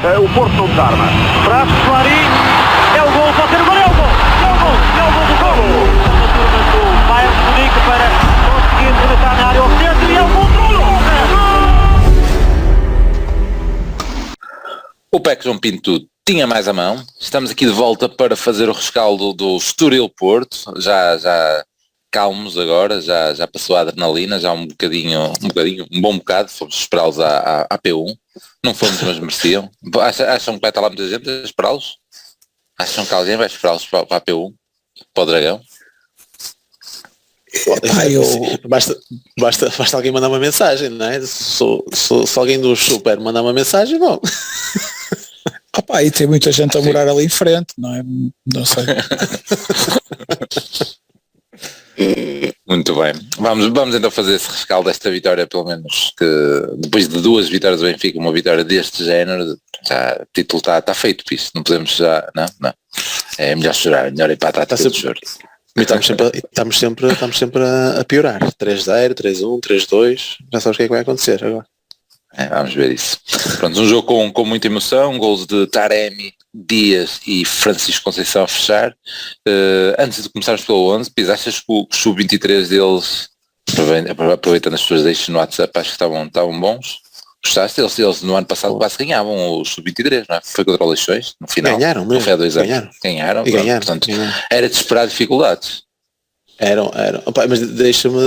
o Porto não desarma. Traz Clarim, é o gol, pode ser o gol, é o gol, é o gol, é o gol do gol. A turma do Bayern de Munique para conseguir rematar na área ao centro e é o gol do gol. O PEC João Pinto tinha mais a mão. Estamos aqui de volta para fazer o rescaldo do Estoril Porto. Já calmos agora, já passou a adrenalina, já um bom bocado, fomos esperá-los à P1. Não fomos, mas mereciam. Acham que vai estar lá muita gente a esperá-los? Acham que alguém vai esperá-los para a P1? Para o Dragão? Basta alguém mandar uma mensagem, não é? Se alguém do Super mandar uma mensagem, bom. E tem muita gente a morar ali em frente, não é? Não sei. Muito bem. Vamos então fazer esse rescaldo desta vitória, pelo menos, que depois de 2 vitórias do Benfica, uma vitória deste género, já, o título está feito por isso, não podemos já, não. É melhor chorar, melhor ir para a tática do choro. Estamos sempre a piorar. 3-0, 3-1, 3-2, já sabes o que é que vai acontecer agora. Vamos ver isso. Pronto, um jogo com muita emoção, gols de Taremi, Dias e Francisco Conceição a fechar. Antes de começarmos pelo 11, Pires, achas que o sub-23 deles, aproveitando as suas deixas no WhatsApp, acho que estavam bons? Gostaste? Eles no ano passado quase ganhavam o sub-23, não é? Foi contra o Leixões, no final. Ganharam mesmo. Foi há 2 anos. Ganharam. Portanto, era de esperar dificuldades. Eram. Mas deixa-me,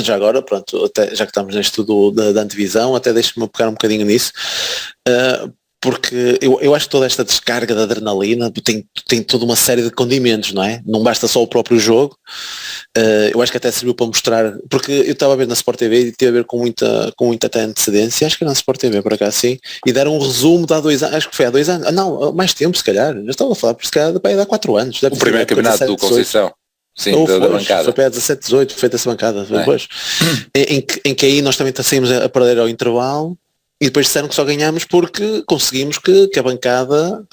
já agora, pronto, até, já que estamos neste tudo da antevisão, até deixa-me pegar um bocadinho nisso, porque eu acho que toda esta descarga de adrenalina tem toda uma série de condimentos, não é? Não basta só o próprio jogo. Eu acho que até serviu para mostrar, porque eu estava a ver na Sport TV e teve a ver com muita até antecedência, acho que era na Sport TV por acaso, sim, e deram um resumo de há 2 anos, acho que foi há 2 anos, não, mais tempo se calhar, eu estava a falar, por se calhar há 4 anos. O primeiro campeonato do Conceição. Sim, da bancada. Foi para 17, 18, feita essa bancada. Depois, em que aí nós também saímos a perder ao intervalo e depois disseram que só ganhámos porque conseguimos que a bancada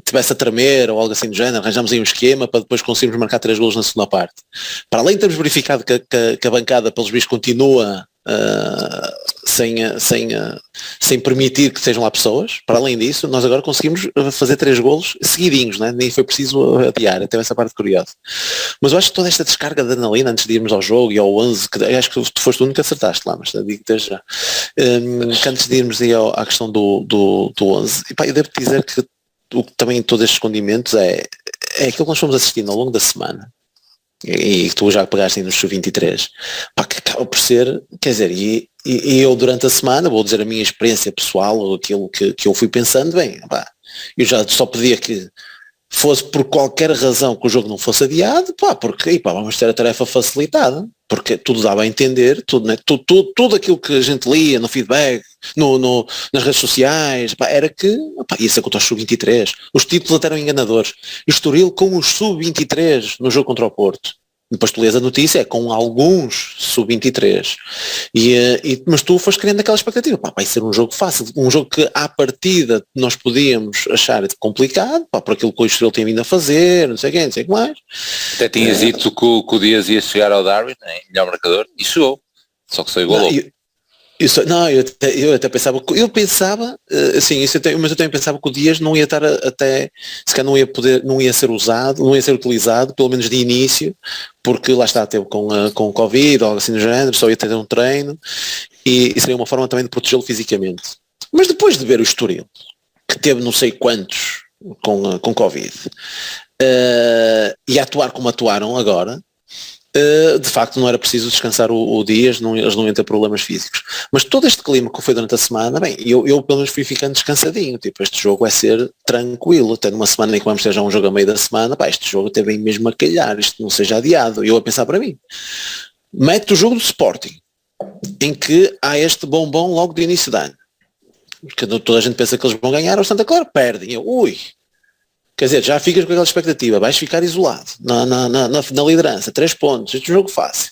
tivesse a tremer ou algo assim do género, arranjámos aí um esquema para depois conseguirmos marcar 3 golos na segunda parte. Para além de termos verificado que a bancada pelos bichos continua sem permitir que sejam lá pessoas, para além disso, nós agora conseguimos fazer 3 golos seguidinhos, né? Nem foi preciso adiar, até essa parte curiosa. Mas eu acho que toda esta descarga de adrenalina antes de irmos ao jogo e ao 11, que acho que tu foste tu nunca acertaste lá, mas digo desde já, que antes de irmos aí à questão do 11, eu devo dizer que também todos estes condimentos é aquilo que nós fomos assistindo ao longo da semana, e que tu já pegaste no sub-23, que acaba por ser, quer dizer, e eu durante a semana, vou dizer a minha experiência pessoal, ou aquilo que eu fui pensando, eu já só pedia que fosse por qualquer razão que o jogo não fosse adiado, porque vamos ter a tarefa facilitada, porque tudo dava a entender, tudo, né? tudo aquilo que a gente lia no feedback, nas redes sociais, era que ia ser contra os sub-23, os títulos até eram enganadores, o Estoril com os sub-23 no jogo contra o Porto. Depois tu lês a notícia, é com alguns sub-23. Mas tu foste criando aquela expectativa, vai ser um jogo fácil, um jogo que à partida nós podíamos achar complicado, por aquilo que o Estoril tem vindo a fazer, não sei o que mais. Até tinhas dito que o Dias ia chegar ao Darwin, melhor marcador, e chegou. Só que só igualou. Eu até pensava, assim, mas eu também pensava que o Dias não ia estar até, se calhar não ia ser usado, não ia ser utilizado, pelo menos de início, porque lá está, teve com Covid ou algo assim do género, só ia ter um treino, e seria uma forma também de protegê-lo fisicamente. Mas depois de ver o Estoril, que teve não sei quantos com Covid, e atuar como atuaram agora, de facto não era preciso descansar o Dias, eles não iam ter problemas físicos. Mas todo este clima que foi durante a semana, eu pelo menos fui ficando descansadinho, este jogo vai ser tranquilo, até numa semana em que vamos ter já um jogo a meio da semana, este jogo até vem mesmo a calhar, isto não seja adiado. E eu a pensar para mim, mete o jogo do Sporting, em que há este bombom logo de início de ano, porque toda a gente pensa que eles vão ganhar, ou Santa Clara perdem, quer dizer, já ficas com aquela expectativa, vais ficar isolado na liderança, 3 pontos, este é um jogo fácil.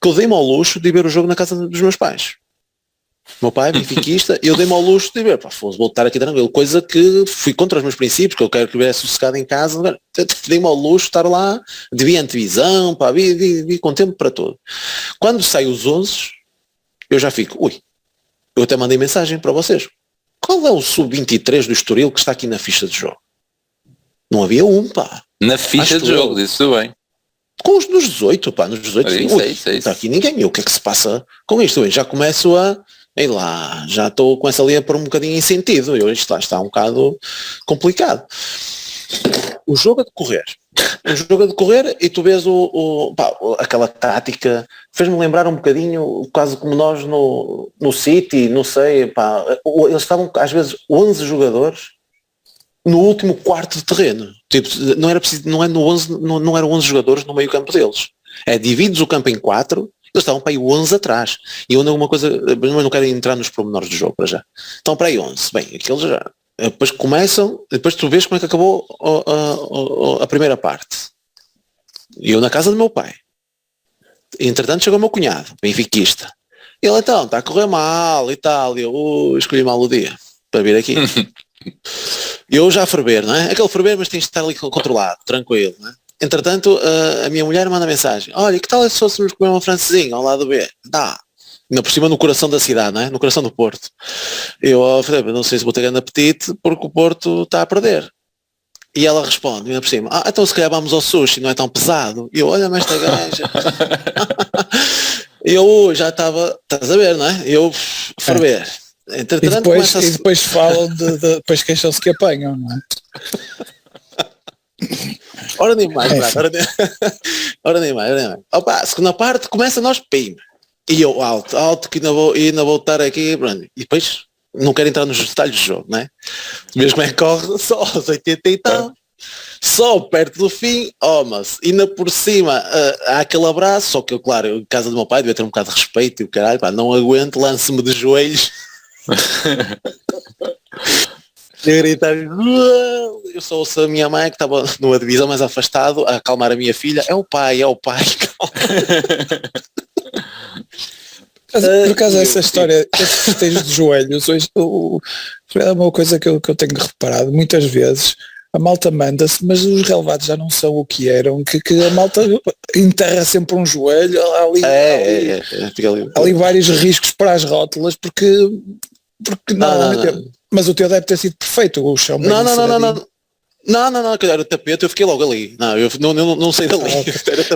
Que eu dei-me ao luxo de ver o jogo na casa dos meus pais. Meu pai, benfiquista, eu dei-me ao luxo de ver, vou estar aqui tranquilo, coisa que fui contra os meus princípios, que eu quero que eu viesse sossegado em casa, dei-me ao luxo de estar lá, de vir antevisão, vi com tempo para tudo. Quando saem os 11, eu já fico, eu até mandei mensagem para vocês, qual é o sub-23 do Estoril que está aqui na ficha de jogo? Não havia um, pá. Na ficha Acho de jogo, disse bem. Com os nos 18, pá, nos 18. Olha, Ui, isso. não está aqui ninguém. E o que é que se passa com isto? Eu já começo a... Ei lá, já estou com essa linha por um bocadinho em sentido. Isto lá está um bocado complicado. O jogo a decorrer. E tu vês aquela tática, fez-me lembrar um bocadinho, quase como nós no City, não sei, pá, eles estavam às vezes 11 jogadores no último quarto de terreno. Tipo, não era preciso, não é no 11, não eram 11 jogadores no meio campo deles. É, divides o campo em 4, eles estavam para aí 11 atrás. E onde alguma coisa, mas não quero entrar nos pormenores do jogo para já. Estão para aí 11. Bem, aqueles já... Depois começam, depois tu vês como é que acabou a primeira parte. E eu na casa do meu pai. Entretanto chegou o meu cunhado, benfiquista. Ele então, está a correr mal e tal. E eu escolhi mal o dia para vir aqui. Eu já a ferver, não é? Aquele ferver, mas tens de estar ali controlado, tranquilo, não é? Entretanto, a minha mulher manda mensagem. Olha, que tal se fôssemos comer uma francesinha ao lado B? Dá. Ainda por cima no coração da cidade, não é? No coração do Porto. Eu falei, não sei se vou ter grande apetite porque o Porto está a perder. E ela responde, ainda por cima, então se calhar vamos ao sushi, não é tão pesado. E eu, olha-me esta gaja. Eu já estava, estás a ver, não é? Eu ferver. Entretanto, e depois falam depois queixam-se que apanham, não é? Ora nem mais, ora nem mais. Opa, a segunda parte começa nós, pim. E eu alto que ainda vou estar aqui, pronto. E depois não quero entrar nos detalhes do jogo, não é? Mesmo como é que corre, só aos 80 e tal, só perto do fim, mas ainda por cima há aquele abraço, só que eu, claro, em casa do meu pai devia ter um bocado de respeito e o caralho, pá, não aguento, lance-me de joelhos. E gritar, eu só ouço a minha mãe que estava numa divisão mais afastado a acalmar a minha filha, é o pai, Por acaso essa história, esses festejos de joelhos, hoje, é uma coisa que eu tenho reparado muitas vezes, a malta manda-se, mas os relevados já não são o que eram, que a malta enterra sempre um joelho, há ali vários riscos para as rótulas, porque normalmente... Mas o teu deve ter sido perfeito, o chão bem Não, era o tapete, eu fiquei logo ali. Eu não saí dali.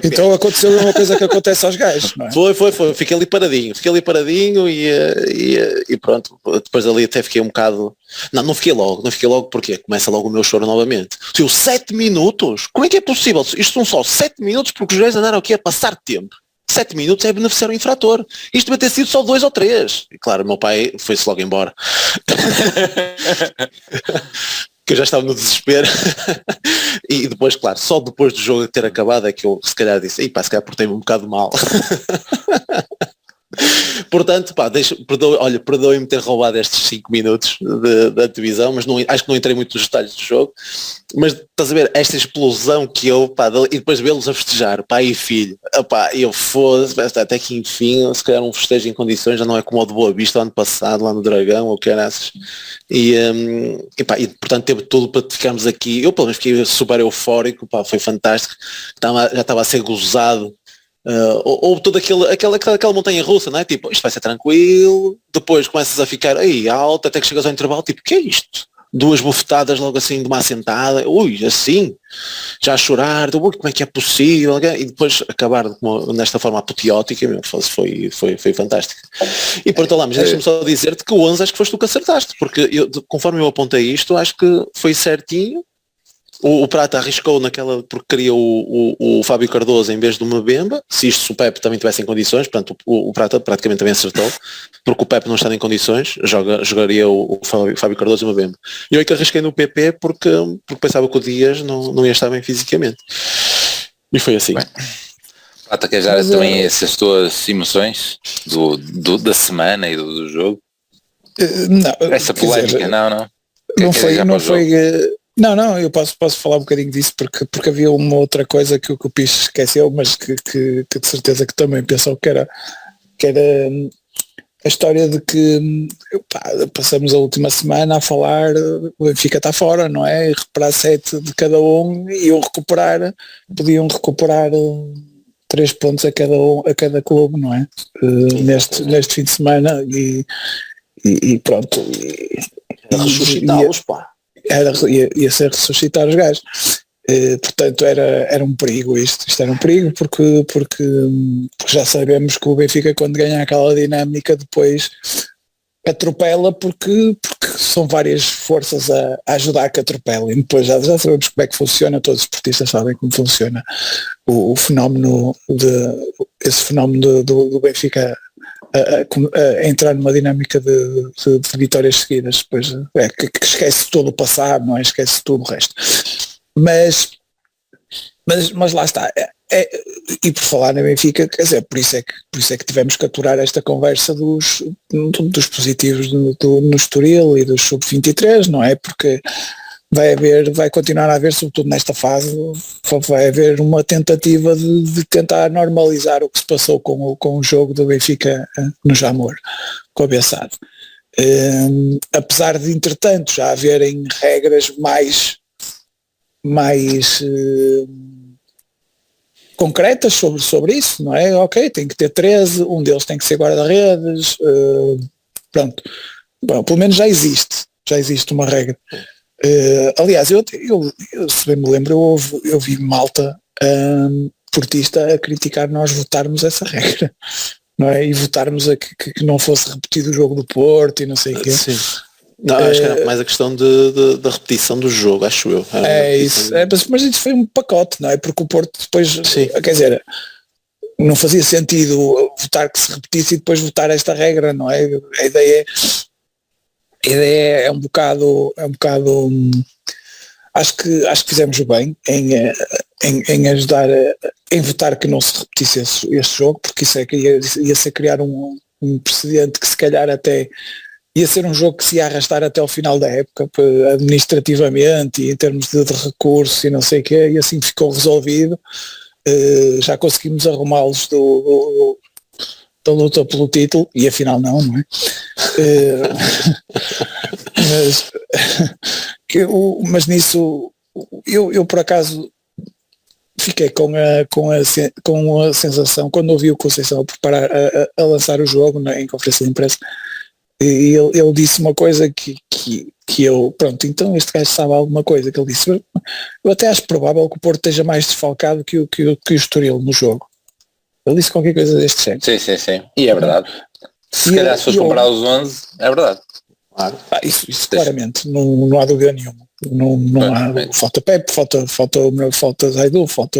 Então aconteceu uma coisa que acontece aos gajos, não é? Foi, fiquei ali paradinho e pronto, depois ali até fiquei um bocado... Não fiquei logo porque começa logo o meu choro novamente. 7 minutos? Como é que é possível? Isto são só 7 minutos porque os gajos andaram aqui a passar tempo. 7 minutos é beneficiar o infrator. Isto deve ter sido só 2 ou 3. E claro, o meu pai foi-se logo embora. Que eu já estava no desespero. E depois, claro, só depois do jogo ter acabado é que eu se calhar disse, se calhar portei-me um bocado mal. Portanto, perdoem-me ter roubado estes 5 minutos da televisão, mas acho que não entrei muito nos detalhes do jogo. Mas estás a ver, esta explosão que eu, e depois vê-los a festejar, pai e filho, eu fosse, até que enfim, se calhar um festejo em condições, já não é como o de Boa Vista ano passado, lá no Dragão, ou que era essas. E portanto teve tudo para ficarmos aqui. Eu pelo menos fiquei super eufórico, foi fantástico, já estava a ser gozado. Houve toda aquela montanha russa, não é? Tipo, isto vai ser tranquilo, depois começas a ficar alto, até que chegas ao intervalo, tipo, que é isto? 2 bufetadas logo assim de uma assentada, assim, já a chorar, como é que é possível? E depois acabar nesta forma apoteótica, foi fantástico. E pronto, lá, mas deixa-me só dizer-te que o 11 acho que foste tu que acertaste, porque conforme eu apontei isto, acho que foi certinho. O Prata arriscou naquela porque queria o Fábio Cardoso em vez do Mbemba, se o Pepe também tivesse em condições, portanto o Prata praticamente também acertou, porque o Pepe não estando em condições, jogaria o Fábio Cardoso e o Mbemba. E eu é que arrisquei no PP porque pensava que o Dias não ia estar bem fisicamente. E foi assim. Bem, Prata, quer já também essas tuas emoções da semana e do jogo? Não, essa polémica, dizer, não foi. Não, eu posso falar um bocadinho disso porque havia uma outra coisa que o Piche esqueceu, mas que de certeza que também pensou que era a história de que passamos a última semana a falar, o Benfica está fora, não é? E recuperar 7 de cada um e podiam recuperar 3 pontos a cada clube, não é? Neste fim de semana e pronto. ressuscitá-los, pá. Ia ser ressuscitar os gajos. Portanto era um perigo isto era um perigo porque já sabemos que o Benfica, quando ganha aquela dinâmica, depois atropela porque são várias forças a ajudar a que atropelem. Depois já sabemos como é que funciona, todos os esportistas sabem como funciona o fenómeno esse fenómeno do Benfica a entrar numa dinâmica de vitórias seguidas. Depois que esquece todo o passado, não é? Esquece tudo o resto. Mas lá está. E por falar na Benfica, quer dizer, por isso é que tivemos que aturar esta conversa dos positivos no Estoril e dos sub-23, não é? Porque vai continuar a haver, sobretudo nesta fase, vai haver uma tentativa de tentar normalizar o que se passou com o jogo do Benfica no Jamor, com a Bessade. Apesar de, entretanto, já haverem regras mais concretas sobre isso, não é? Ok, tem que ter 13, um deles tem que ser guarda-redes, pronto. Bom, pelo menos já existe uma regra. Aliás, eu se bem me lembro, eu vi malta portista a criticar nós votarmos essa regra, não é? E votarmos a que não fosse repetido o jogo do Porto e não sei o quê. Sim. Não, acho que era mais a questão da repetição do jogo, acho eu. Isso. Mas isso foi um pacote, não é? Porque o Porto depois, sim, quer dizer, não fazia sentido votar que se repetisse e depois votar esta regra, não é? A ideia é um bocado acho que fizemos bem em ajudar em votar que não se repetisse este jogo, porque isso é que ia ser criar um precedente que se calhar até ia ser um jogo que se ia arrastar até ao final da época, administrativamente e em termos de recursos e não sei o quê, e assim ficou resolvido. Já conseguimos arrumá-los da luta pelo título, e afinal não é? Mas nisso eu por acaso fiquei com a sensação, quando ouvi o Conceição a lançar o jogo em conferência de imprensa, e ele disse uma coisa que eu, pronto, então este gajo sabe alguma coisa, que ele disse, eu até acho provável que o Porto esteja mais desfalcado que o Estoril no jogo. Ele disse qualquer coisa deste género. Sim, e é verdade. Se calhar se fores comparar os 11, é verdade. Claro. Isso claramente, não há dúvida nenhuma. Não há, falta Pepe, falta Zaidu, falta...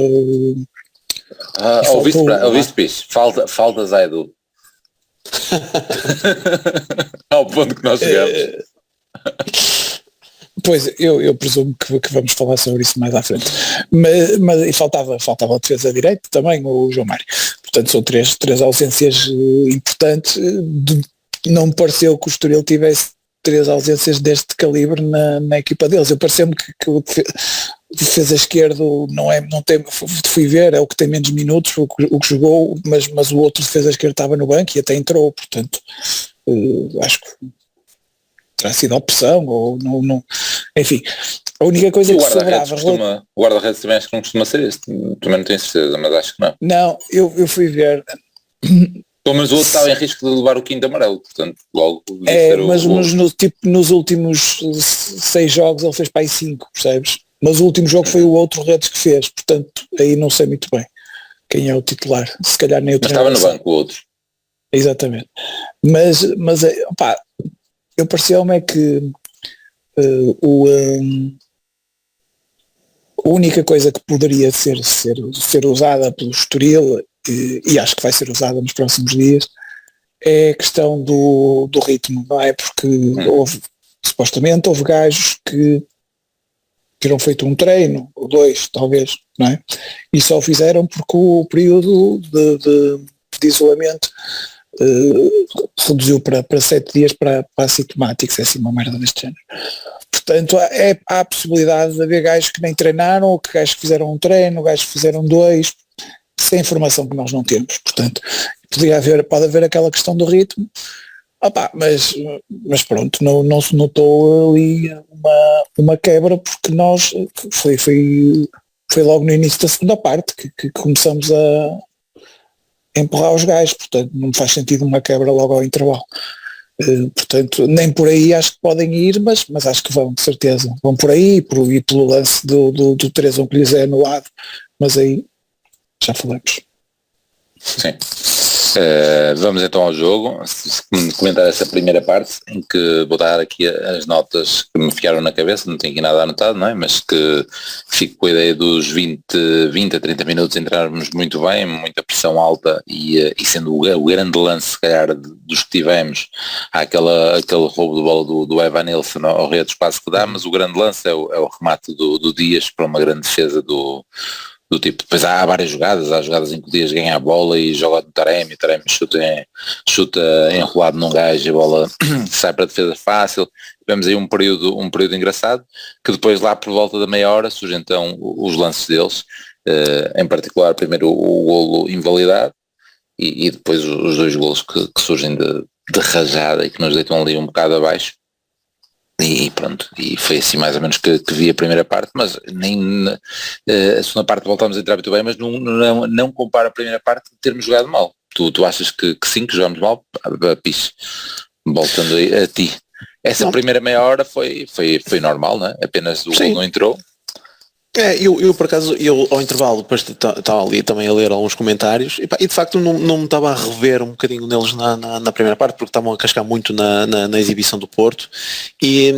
Ouviste, Pis? Falta Zaidu. Ao ponto que nós chegamos. Pois, eu presumo que vamos falar sobre isso mais à frente. Mas e faltava a defesa direita também, o João Mário. Portanto, são três ausências importantes. Não me pareceu que o Estoril tivesse 3 ausências deste calibre na equipa deles. Eu pareceu-me que o defesa esquerdo não tem, fui ver, é o que tem menos minutos, o que jogou, mas o outro defesa esquerdo estava no banco e até entrou, portanto acho que terá sido a opção, ou não, enfim, a única coisa que sobrava... O guarda-redes também acho que não costuma ser este, também não tenho certeza, mas acho que não. Não, eu fui ver... Pelo menos o outro estava em risco de levar o quinto amarelo, portanto logo... mas nos últimos 6 jogos ele fez para aí 5, percebes? Mas o último jogo foi o outro Redes que fez, portanto aí não sei muito bem quem é o titular, se calhar nem o treinador. Mas estava no banco o outro. Exatamente. Mas opá, eu pareceu-me que a única coisa que poderia ser usada pelo Estoril, e acho que vai ser usada nos próximos dias, é a questão do ritmo, não é? Porque supostamente houve gajos que terão feito um treino, ou 2 talvez, não é? E só o fizeram porque o período de isolamento reduziu para 7 dias para assintomáticos, é assim uma merda deste género. Portanto, há a possibilidade de haver gajos que nem treinaram, ou que gajos que fizeram um treino, gajos que fizeram 2, sem informação que nós não temos. Portanto, pode haver aquela questão do ritmo. Mas pronto, não se notou ali uma quebra, porque nós foi logo no início da segunda parte que começamos a empurrar os gajos, portanto não faz sentido uma quebra logo ao intervalo. Portanto, nem por aí acho que podem ir, mas acho que vão, de certeza. Vão por aí e pelo lance do 3-1 que lhes é anulado, mas aí já falamos. Sim. Vamos então ao jogo, comentar essa primeira parte, em que vou dar aqui as notas que me ficaram na cabeça, não tenho aqui nada anotado, não é? Mas que fico com a ideia dos 20 a 30 minutos entrarmos muito bem, muita pressão alta e sendo o grande lance, se calhar, dos que tivemos, há aquele roubo de bola do Evan Nilsson ao rei do espaço que dá, mas o grande lance é o remate do Dias para uma grande defesa do tipo. Depois há várias jogadas, há jogadas em que o Dias ganha a bola e joga no Taremi, chuta enrolado num gajo e a bola sai para a defesa fácil. Tivemos aí um período engraçado, que depois lá por volta da meia hora surgem então os lances deles, em particular primeiro o golo invalidado e depois os dois golos que surgem de rajada e que nos deitam ali um bocado abaixo. E pronto, e foi assim mais ou menos que vi a primeira parte, mas nem a segunda parte voltámos a entrar muito bem, mas não compara a primeira parte de termos jogado mal. Tu achas que sim, que jogamos mal? Piche, voltando a ti. Essa primeira meia hora foi normal, não é? Apenas o gol não entrou. Eu por acaso, ao intervalo depois estava ali também a ler alguns comentários e de facto não me estava a rever um bocadinho neles na primeira parte, porque estavam a cascar muito na exibição do Porto e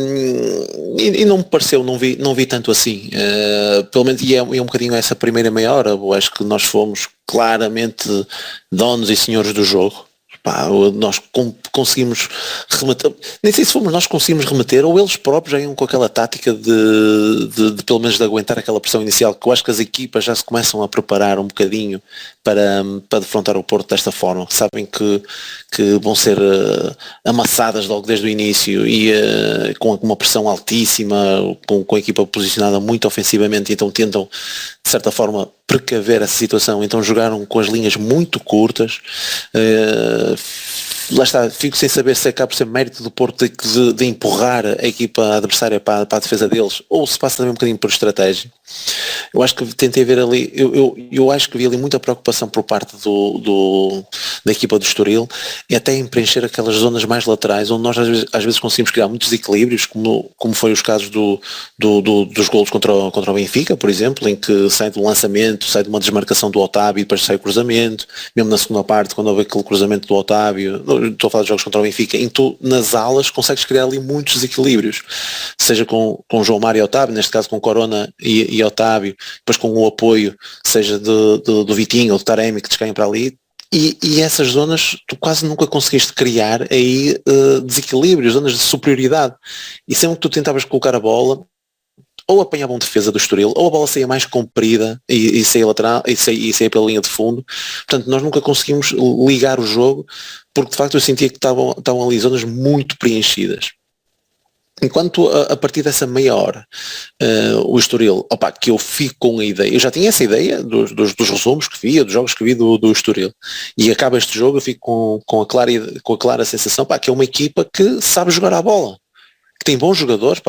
não me pareceu, não vi tanto assim, pelo menos e é um bocadinho essa primeira meia hora. Eu acho que nós fomos claramente donos e senhores do jogo. Nós conseguimos rematar, nem sei se fomos nós que conseguimos remeter ou eles próprios já iam com aquela tática de pelo menos de aguentar aquela pressão inicial, que eu acho que as equipas já se começam a preparar um bocadinho para defrontar o Porto desta forma, sabem que vão ser amassadas logo desde o início e com uma pressão altíssima, com a equipa posicionada muito ofensivamente, então tentam de certa forma precaver essa situação, então jogaram com as linhas muito curtas. Lá está, fico sem saber se acaba por ser mérito do Porto de empurrar a equipa adversária para a defesa deles, ou se passa também um bocadinho por estratégia. Eu acho que tentei ver ali, eu acho que vi ali muita preocupação por parte da equipa do Estoril, e até em preencher aquelas zonas mais laterais, onde nós às vezes conseguimos criar muitos desequilíbrios, como foi os casos dos golos contra o Benfica, por exemplo, em que sai do lançamento, sai de uma desmarcação do Otávio e depois sai o cruzamento, mesmo na segunda parte, quando houve aquele cruzamento do Otávio, estou a falar de jogos contra o Benfica, em tu nas alas consegues criar ali muitos desequilíbrios, seja com João Mário e Otávio, neste caso com Corona e Otávio, depois com o apoio, seja do Vitinho ou do Taremi, que descaem para ali, e essas zonas tu quase nunca conseguiste criar aí desequilíbrios, zonas de superioridade, e sempre que tu tentavas colocar a bola, ou apanhavam defesa do Estoril, ou a bola saía mais comprida e saía lateral e saía pela linha de fundo. Portanto, nós nunca conseguimos ligar o jogo, porque de facto eu sentia que estavam ali zonas muito preenchidas. Enquanto a partir dessa meia hora o Estoril, que eu fico com a ideia, eu já tinha essa ideia dos resumos que via, dos jogos que vi do Estoril, e acaba este jogo eu fico com a clara sensação que é uma equipa que sabe jogar a bola, que tem bons jogadores,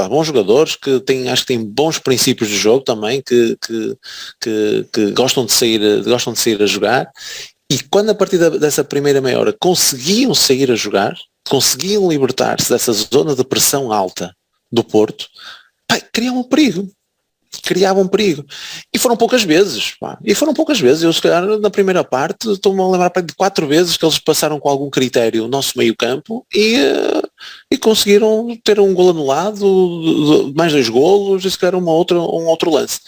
que acho que tem bons princípios de jogo também, que gostam de sair a jogar, e quando a partir dessa primeira meia hora conseguiam sair a jogar, conseguiam libertar-se dessa zona de pressão alta do Porto, criavam um perigo. E foram poucas vezes. Eu, se calhar, na primeira parte, estou-me a lembrar de 4 vezes que eles passaram com algum critério o nosso meio campo e conseguiram ter um golo anulado, mais 2 golos, e se calhar um outro lance.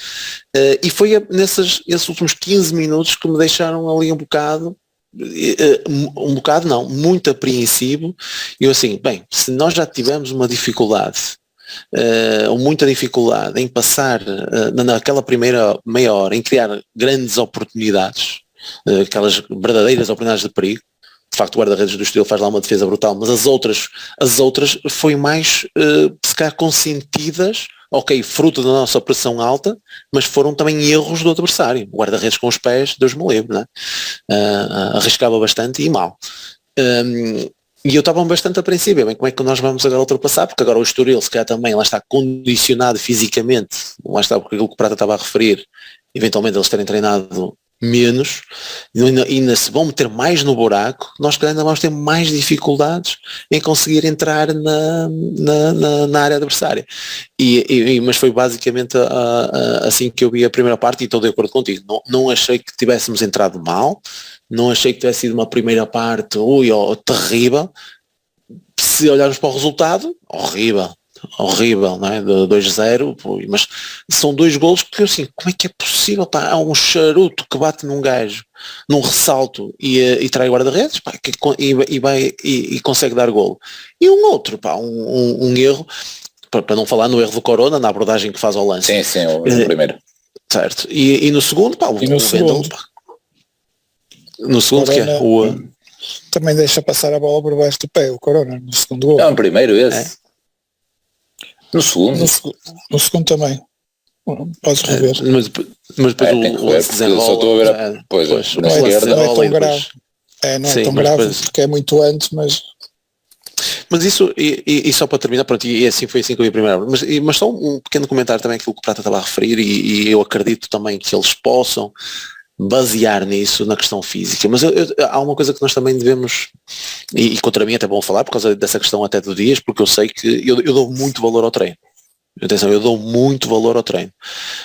E foi nesses últimos 15 minutos que me deixaram ali muito apreensivo. E eu assim, se nós já tivemos uma dificuldade, ou muita dificuldade em passar naquela primeira meia hora, em criar grandes oportunidades, aquelas verdadeiras oportunidades de perigo, de facto o guarda-redes do Estoril faz lá uma defesa brutal, mas as outras foi mais se calhar consentidas, fruto da nossa pressão alta, mas foram também erros do adversário. O guarda-redes com os pés, Deus me livre, não é? Arriscava bastante e mal. E eu estava bastante apreensivo, como é que nós vamos agora ultrapassar, porque agora o Estoril se calhar também lá está condicionado fisicamente, lá está porque aquilo que o Prata estava a referir, eventualmente eles terem treinado menos, e ainda se vão meter mais no buraco, nós se calhar ainda vamos ter mais dificuldades em conseguir entrar na área adversária. Mas foi basicamente assim que eu vi a primeira parte, e estou de acordo contigo. Não achei que tivéssemos entrado mal, não achei que tivesse sido uma primeira parte terrível. Se olharmos para o resultado, horrível, não é? De 2-0, mas são 2 golos que assim, como é que é possível? Pá, há um charuto que bate num gajo, num ressalto e trai guarda-redes, pá, e consegue dar golo. E um outro, pá, um erro, para não falar no erro do Corona, na abordagem que faz ao lance. Sim, o primeiro. Certo. E no segundo, pá, o Wendel, pá. No segundo, Corona, que é também deixa passar a bola por baixo do pé, o Corona, no segundo gol. Não, primeiro esse. No segundo? No segundo também. Podes rever. Mas depois o lance desenrola. Só estou a ver pois, não é tão grave. Não é tão grave porque é muito antes, mas isso, e só para terminar, pronto, e assim foi assim que eu vi a primeira, mas só um pequeno comentário também, aquilo que o Prata estava a referir, e eu acredito também que eles possam basear nisso na questão física, mas há uma coisa que nós também devemos, e contra mim é até bom falar por causa dessa questão até do Dias, porque eu sei que eu dou muito valor ao treino. Atenção, eu dou muito valor ao treino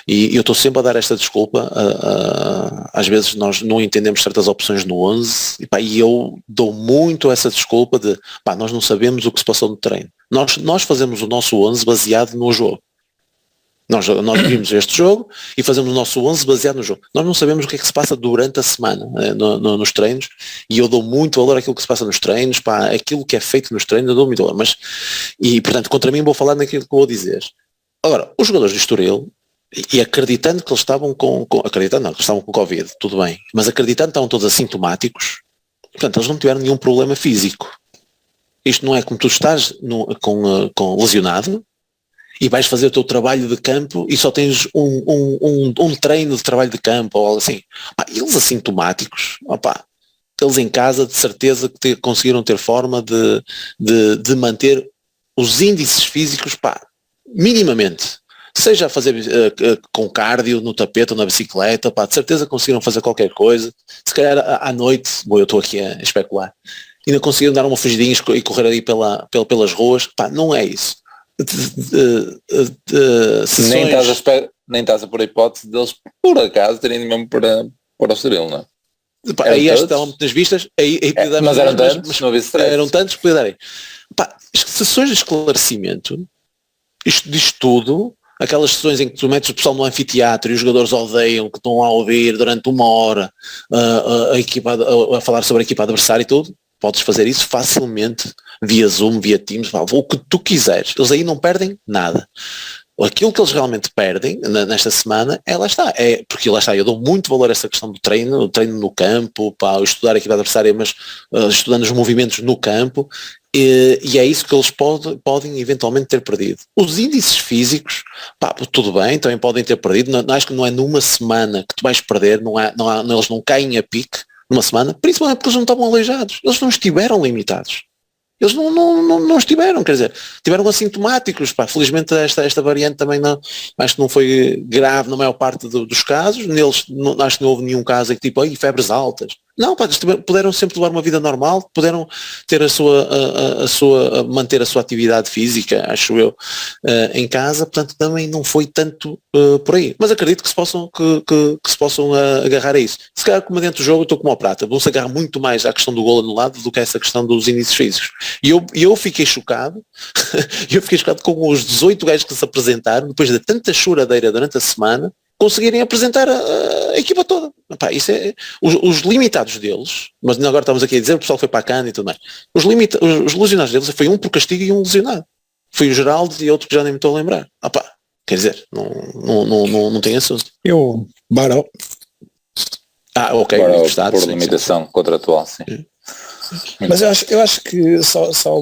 e eu estou sempre a dar esta desculpa, às vezes nós não entendemos certas opções no 11 e eu dou muito essa desculpa de nós não sabemos o que se passou no treino. Nós fazemos o nosso 11 baseado no jogo. Nós vimos este jogo e fazemos o nosso 11 baseado no jogo. Nós não sabemos o que é que se passa durante a semana nos treinos, e eu dou muito valor àquilo que se passa nos treinos, aquilo que é feito nos treinos, eu dou muito valor. E portanto, contra mim vou falar naquilo que vou dizer. Agora, os jogadores do Estoril, e acreditando que eles estavam acreditando não, que eles estavam com Covid, tudo bem, mas acreditando que estavam todos assintomáticos, portanto, eles não tiveram nenhum problema físico. Isto não é como tu estás com lesionado, e vais fazer o teu trabalho de campo e só tens um treino de trabalho de campo ou algo assim. Eles assintomáticos, eles em casa de certeza que conseguiram ter forma de manter os índices físicos, minimamente. Seja a fazer com cardio no tapete ou na bicicleta, de certeza conseguiram fazer qualquer coisa. Se calhar à noite, eu estou aqui a especular, ainda conseguiram dar uma fugidinha e correr ali pelas ruas. Não é isso. Nem estás a pôr a hipótese deles por acaso terem mesmo para o Estoril, não é? Aí acho que estavam muitas vistas, mas eram tantos, não havia stress. Eram tantos que darem. Sessões de esclarecimento, isto diz tudo, aquelas sessões em que tu metes o pessoal no anfiteatro e os jogadores odeiam, que estão a ouvir durante 1 hora a falar sobre a equipa adversária e tudo, podes fazer isso facilmente via Zoom, via Teams, o que tu quiseres. Eles aí não perdem nada. Aquilo que eles realmente perdem nesta semana porque lá está, eu dou muito valor a essa questão do treino, o treino no campo, estudar a equipa adversária, mas estudando os movimentos no campo, e é isso que eles podem eventualmente ter perdido. Os índices físicos, tudo bem, também podem ter perdido, acho que não é numa semana que tu vais perder, eles não caem a pique numa semana, principalmente porque eles não estavam aleijados, eles não estiveram limitados. Eles não estiveram, quer dizer, estiveram assintomáticos, felizmente esta variante também acho que não foi grave na maior parte dos casos, neles acho que não houve nenhum caso em que febres altas. Não, puderam sempre levar uma vida normal, puderam ter manter a sua atividade física, acho eu, em casa, portanto também não foi tanto por aí. Mas acredito que se possam agarrar a isso. Se calhar como dentro do jogo eu estou como ao Prata, vão-se agarrar muito mais à questão do golo anulado do que a essa questão dos índices físicos. E eu fiquei chocado, com os 18 gajos que se apresentaram, depois de tanta choradeira durante a semana, conseguirem apresentar a equipa toda. Isso é os limitados deles, mas agora estamos aqui a dizer, o pessoal foi para a cana e tudo mais. Os lesionados deles foi um por castigo e um lesionado. Foi o Geraldo e outro que já nem me estou a lembrar. Quer dizer, não tem assunto. Baró. Ok. Por limitação contratual, sim. Mas eu acho que só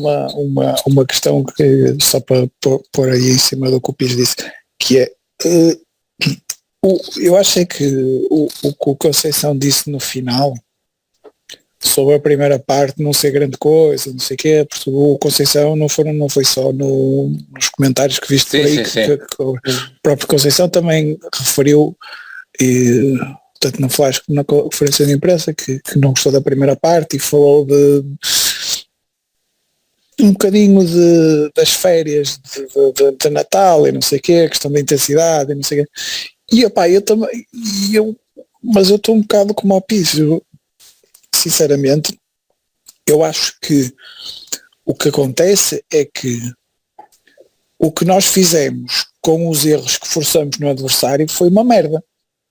uma questão que só para pôr aí em cima do que o Pires disse, que é eu acho que o que o Conceição disse no final sobre a primeira parte não ser grande coisa, não sei o quê, porque o Conceição não foi só nos comentários que viste por aí, que o próprio Conceição também referiu tanto no Flash como na conferência de imprensa, que não gostou da primeira parte e falou de um bocadinho das férias de Natal e não sei o quê, a questão da intensidade e não sei o quê. E opá, eu também, mas eu estou um bocado como ao piso, sinceramente. Eu acho que o que acontece é que o que nós fizemos com os erros que forçamos no adversário foi uma merda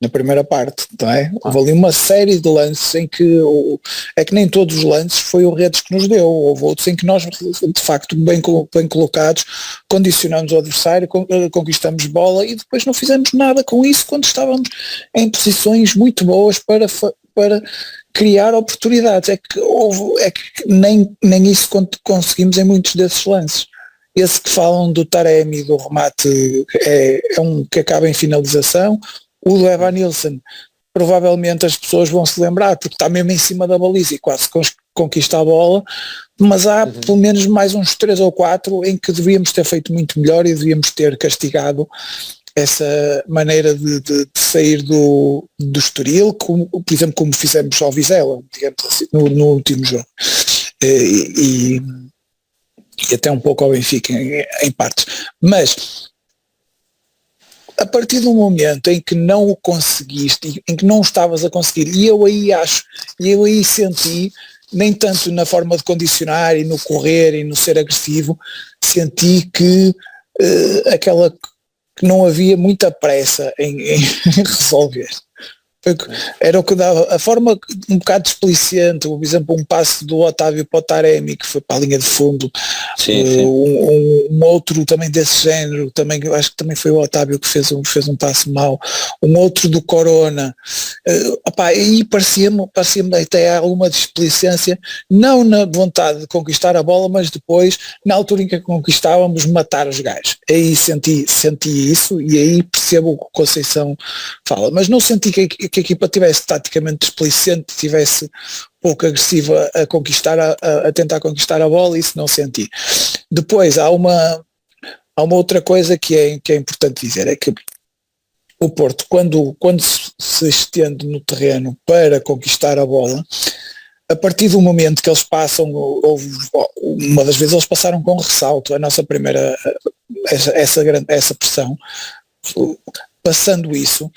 na primeira parte, não é? Houve ali uma série de lances em que é que nem todos os lances foi o Redes que nos deu, houve outros em que nós de facto bem colocados condicionamos o adversário, conquistamos bola e depois não fizemos nada com isso quando estávamos em posições muito boas para criar oportunidades. É que nem isso conseguimos em muitos desses lances. Esse que falam do Taremi, do remate, é um que acaba em finalização. O do Evan Nilsson, provavelmente as pessoas vão se lembrar, porque está mesmo em cima da baliza e quase conquista a bola, mas há pelo menos mais uns 3 ou 4 em que devíamos ter feito muito melhor e devíamos ter castigado essa maneira de sair do Estoril, por exemplo, como fizemos ao Vizela, digamos assim, no último jogo. E até um pouco ao Benfica em partes. Mas a partir do momento em que não o conseguiste, em que não estavas a conseguir, e eu aí senti, nem tanto na forma de condicionar e no correr e no ser agressivo, senti que que não havia muita pressa em resolver. Era o que dava, a forma um bocado desplicente, por exemplo, um passe do Otávio para o Taremi, que foi para a linha de fundo, um outro também desse género, também, eu acho que também foi o Otávio que fez um passe mau, um outro do Corona, aí parecia-me até alguma displicência, não na vontade de conquistar a bola, mas depois, na altura em que a conquistávamos, matar os gajos. Aí senti isso e aí percebo o que o Conceição fala, mas não senti que a equipa tivesse taticamente displicente, tivesse pouco agressiva a conquistar, a tentar conquistar a bola, isso não senti. Depois há uma outra coisa que é importante dizer, é que o Porto, quando se estende no terreno para conquistar a bola, a partir do momento que eles passam, uma das vezes eles passaram com ressalto, a nossa primeira, essa pressão, passando isso,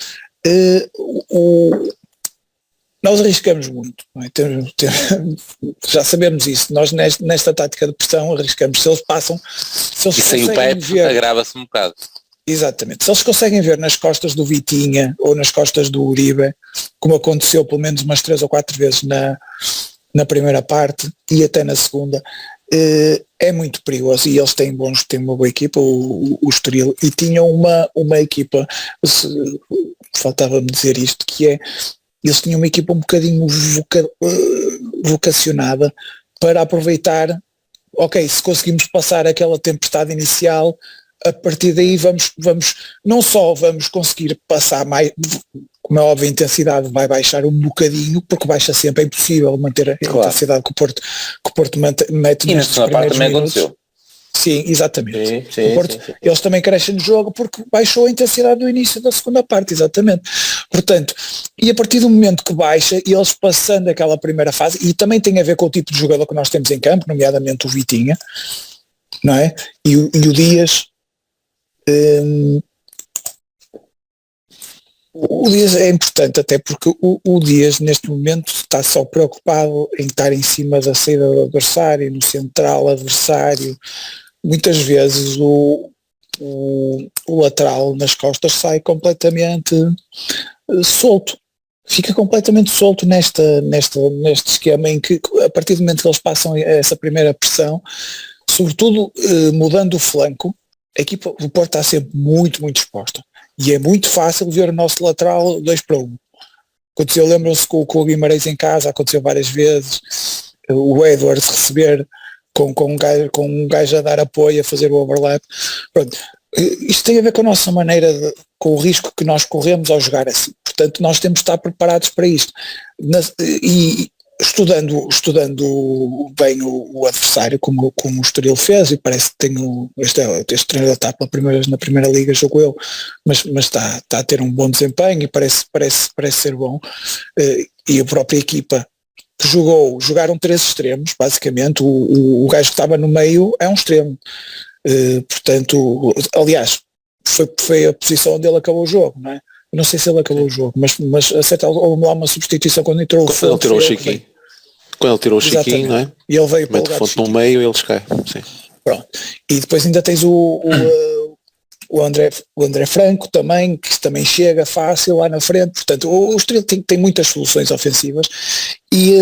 nós arriscamos muito, não é? Já sabemos isso, nós nesta tática de pressão arriscamos, se eles e sem o Pepe agrava-se um bocado. Exatamente, se eles conseguem ver nas costas do Vitinha ou nas costas do Uribe, como aconteceu pelo menos umas 3 ou 4 vezes na primeira parte e até na segunda, é muito perigoso e eles têm uma boa equipa, o Estoril, e tinham uma equipa, faltava-me dizer isto, que é, eles tinham uma equipa um bocadinho vocacionada para aproveitar, ok, se conseguimos passar aquela tempestade inicial, a partir daí não só vamos conseguir passar mais, como é óbvio, a intensidade vai baixar um bocadinho, porque baixa sempre, é impossível manter a intensidade que o Porto mete e na segunda parte também minutos. Aconteceu. Sim, exatamente. Sim, o Porto, eles também crescem no jogo porque baixou a intensidade do início da segunda parte, exatamente. Portanto, e a partir do momento que baixa, e eles passando aquela primeira fase, e também tem a ver com o tipo de jogador que nós temos em campo, nomeadamente o Vitinha, não é? E o Dias. O Dias é importante até porque o Dias neste momento está só preocupado em estar em cima da saída do adversário, no central adversário. Muitas vezes o lateral nas costas sai completamente solto, fica completamente solto neste esquema em que a partir do momento que eles passam essa primeira pressão, sobretudo mudando o flanco, a equipa do Porto está sempre muito, muito exposta. E é muito fácil ver o nosso lateral 2-1. Aconteceu, lembram-se com o Guimarães em casa, aconteceu várias vezes, o Edwards receber com um gajo a dar apoio, a fazer o overlap. Pronto. Isto tem a ver com a nossa maneira, com o risco que nós corremos ao jogar assim. Portanto, nós temos de estar preparados para isto. estudando bem o adversário, como o Estoril fez, e parece que tem este treinador está na primeira liga, jogo eu, mas está a ter um bom desempenho e parece ser bom, e a própria equipa que jogaram 3 extremos, basicamente, o gajo que estava no meio é um extremo, portanto, aliás, foi a posição onde ele acabou o jogo, não é? Eu não sei se ele acabou o jogo, mas houve lá uma substituição quando entrou o Quando ele tirou o Chiquinho. Quando ele tirou o Chiquinho, não é? E ele veio para o mete lugar fonte no meio e eles caem. Sim. Pronto. E depois ainda tens o André Franco também, que também chega fácil lá na frente. Portanto, o Estoril tem muitas soluções ofensivas e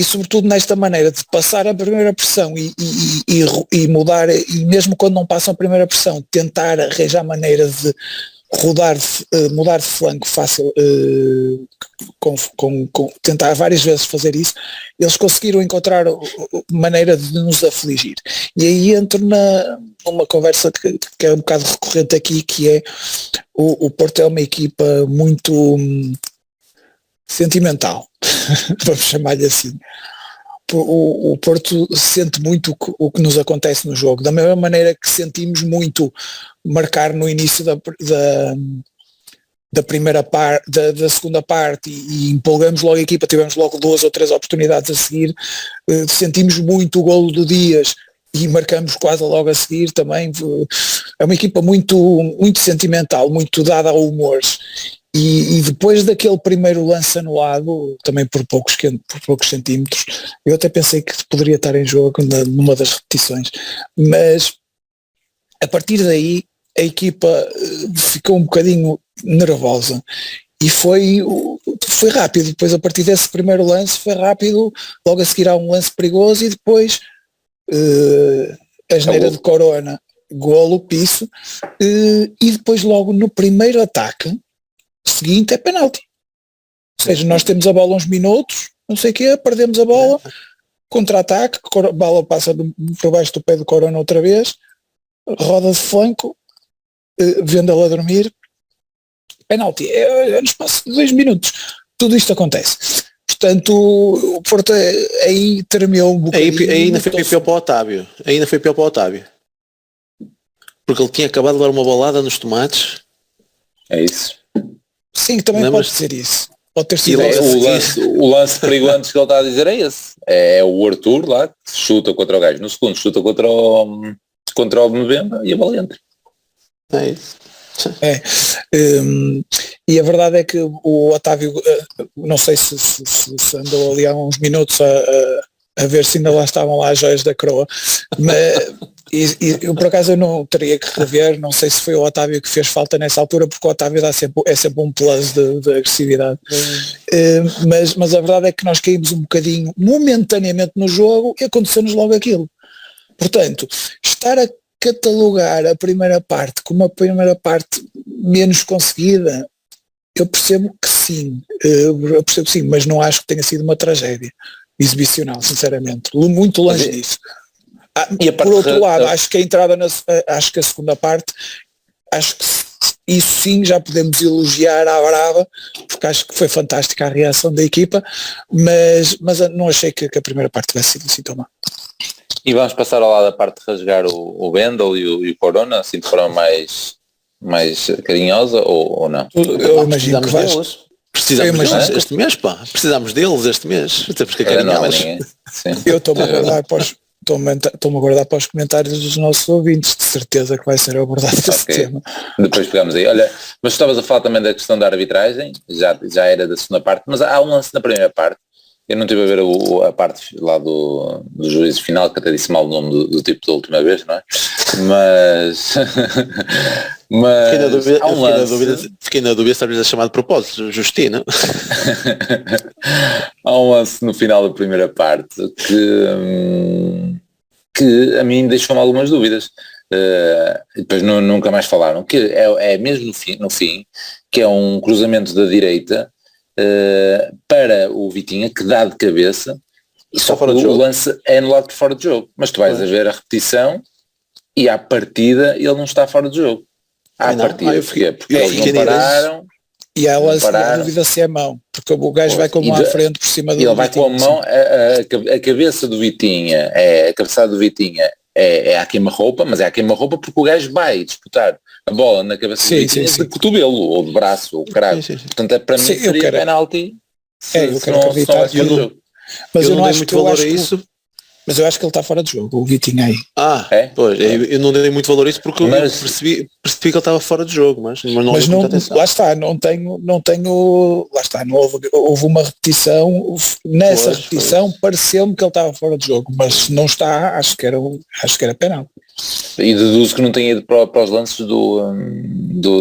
sobretudo nesta maneira de passar a primeira pressão e mudar, e mesmo quando não passam a primeira pressão, tentar arranjar maneiras de mudar de flanco fácil, tentar várias vezes fazer isso. Eles conseguiram encontrar maneira de nos afligir, e aí entro numa conversa que é um bocado recorrente aqui, que é o Porto é uma equipa muito sentimental, vamos chamar-lhe assim. O Porto sente muito o que nos acontece no jogo, da mesma maneira que sentimos muito marcar no início da primeira parte, da segunda parte, e empolgamos logo a equipa, tivemos logo 2 ou 3 oportunidades a seguir, sentimos muito o golo do Dias e marcamos quase logo a seguir também. É uma equipa muito, muito sentimental, muito dada a humores. E depois daquele primeiro lance anulado, também por poucos centímetros, eu até pensei que poderia estar em jogo numa das repetições, mas a partir daí a equipa ficou um bocadinho nervosa e foi rápido. Depois, a partir desse primeiro lance, foi rápido, logo a seguir há um lance perigoso e depois a geneira de Corona, golo, piso, e depois logo no primeiro ataque seguinte é penalti. Ou seja, nós temos a bola uns minutos, não sei o quê, perdemos a bola, contra-ataque, a bola passa por baixo do pé do Corona outra vez, roda de flanco, vendo ela a dormir, penalti. É no espaço de 2 minutos. Tudo isto acontece. Portanto, o Porto aí tremeu um bocadinho. Aí ainda foi pior para o Otávio. Porque ele tinha acabado de dar uma bolada nos tomates. É isso. Sim, também pode ser isso. Pode ter sido o lance perigoso que ele está a dizer é esse. É o Arthur lá que chuta contra o gajo. No segundo chuta contra o Mbemba e a bola entra. É isso. E a verdade é que o Otávio, não sei se andou ali há uns minutos a ver se ainda lá estavam lá as joias da coroa, mas eu por acaso eu não teria que rever, não sei se foi o Otávio que fez falta nessa altura, porque o Otávio é sempre um plus de agressividade, mas a verdade é que nós caímos um bocadinho momentaneamente no jogo e aconteceu-nos logo aquilo. Portanto, estar a catalogar a primeira parte como a primeira parte menos conseguida, eu percebo que sim, mas não acho que tenha sido uma tragédia exibicional, sinceramente, muito longe disso. Por outro lado, acho que a entrada acho que a segunda parte, acho que isso sim já podemos elogiar à brava, porque acho que foi fantástica a reação da equipa, mas não achei que a primeira parte tivesse sido assim tão má. E vamos passar ao lado da parte de rasgar o Wendel e o Corona, assim de forma mais carinhosa ou não? Eu imagino que vais. Precisamos deles este mês, pá. Precisamos deles este mês. Temos que acarinhá-los. Eu estou-me a guardar para os comentários dos nossos ouvintes, de certeza que vai ser abordado esse tema. Depois pegamos aí. Olha, mas estavas a falar também da questão da arbitragem, já era da segunda parte, mas há um lance na primeira parte. Eu não estive a ver a parte lá do juízo final, que até disse mal o nome do tipo da última vez, não é? Mas fiquei na dúvida se talvez é chamado de propósito, Justino. Há um lance no final da primeira parte que a mim deixou-me algumas dúvidas. Depois nunca mais falaram, que é mesmo no fim, que é um cruzamento da direita para o Vitinha, que dá de cabeça, só que o lance é anulado por fora de jogo, mas tu vais a ver a repetição e à partida ele não está fora de jogo. Porque eles não pararam. E ela parar. a dúvida se é mão, porque o gajo Pois, vai com a e mão de- à frente por cima do Ele vai com a Vitinho, mão, a cabeça do Vitinha, a cabeçada do Vitinha é a queima-roupa, mas é a queima-roupa porque o gajo vai disputar a bola na cabeça Sim, do Vitinha sim, sim. de cotovelo, ou de braço, ou caralho. Sim, sim, sim. Portanto, para mim Sim, eu seria quero- penalti eu se quero não acreditar houvesse que fora de eu jogo. Mas eu eu não não dei acho muito que eu valor acho a que isso. mas eu acho que ele está fora de jogo, o Vitinho aí. É? Pois, eu não dei muito valor a isso porque Mas- eu percebi que ele estava fora de jogo, mas não Mas dei não, muita atenção. lá está, não tenho, lá está, não houve uma repetição, nessa Pois, repetição pareceu-me que ele estava fora de jogo, mas se não está, acho que era penal. E deduzo que não tenha ido para os lances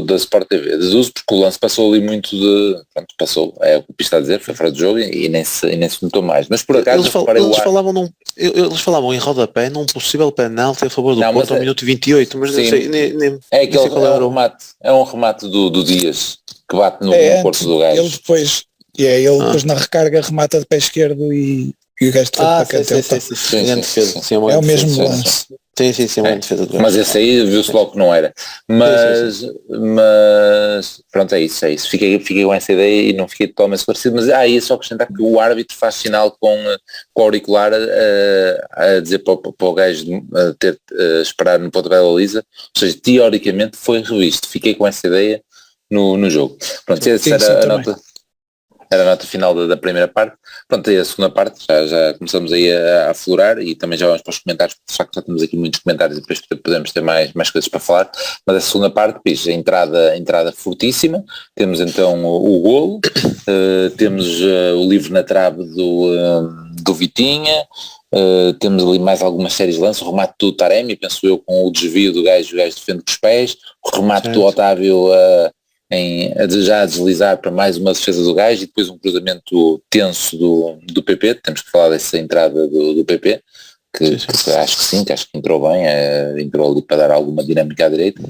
da Sport TV. Deduzo porque o lance passou ali muito de... Pronto, passou, é o que o Pista está a dizer, foi fora de jogo e nem se notou mais. Mas por acaso Eles, eu reparei eles o ar... falavam eles falavam em rodapé num possível penalti a favor do Não, mas Porto ao minuto 28, mas não sim. sei, nem É nem sei aquele, qual era o... é um remate do Dias que bate no Antes, corpo do gajo. ele depois, depois na recarga remata de pé esquerdo e o gajo de frente para canto. sim, grande defesa. Sim, uma É o grande mesmo defesa. lance. Sim, uma grande defesa do Mas gajo. esse aí viu-se logo que não era. Mas pronto, é isso. Fiquei com essa ideia e não fiquei totalmente esclarecido. Mas ia só acrescentar que o árbitro faz sinal com o auricular a dizer para o gajo esperar no pontapé da baliza. Ou seja, teoricamente foi revisto. Fiquei com essa ideia no jogo. Pronto, essa era a nota. Era a nota final da primeira parte. Pronto, aí a segunda parte já começamos aí a aflorar e também já vamos para os comentários, porque de facto já temos aqui muitos comentários e depois podemos ter mais coisas para falar. Mas a segunda parte, a entrada fortíssima. Temos então o golo, temos o livre na trave do Vitinha, temos ali mais algumas séries de lances, o remate do Taremi, penso eu, com o desvio do gajo defende com os pés, o remate do Otávio já a deslizar para mais uma defesa do gajo e depois um cruzamento tenso do PP. Temos que falar dessa entrada do PP, que acho que entrou bem, entrou ali para dar alguma dinâmica à direita.